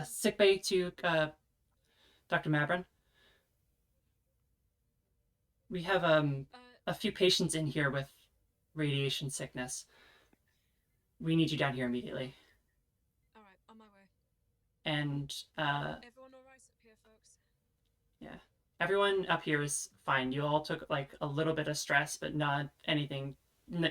"Sickbay to Dr. Mabron. We have a few patients in here with radiation sickness. We need you down here immediately." All right, on my way. And Everyone all right up here, folks? yeah, everyone up here is fine. You all took like a little bit of stress, but not anything. None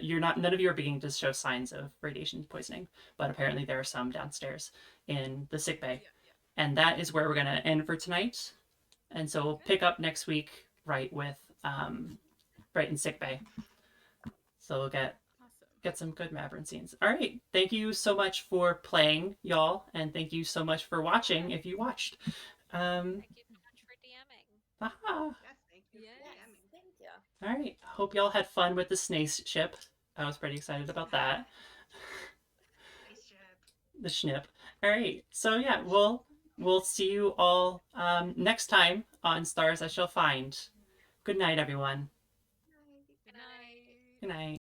of you are beginning to show signs of radiation poisoning, but apparently there are some downstairs in the sick bay. Yeah. And that is where we're going to end for tonight. And so we'll pick up next week right in sick bay. So we'll get some good Maverick scenes. All right, thank you so much for playing, y'all, and thank you so much for watching if you watched. Thank you so much for DMing. Yes, thank you Yes. for DMing. Thank you. All right, hope y'all had fun with the Snace ship. I was pretty excited about that. Nice job. The Schnip. All right, so yeah, we'll see you all next time on Stars I Shall Find. Good night, everyone. Night. Good night. Good night.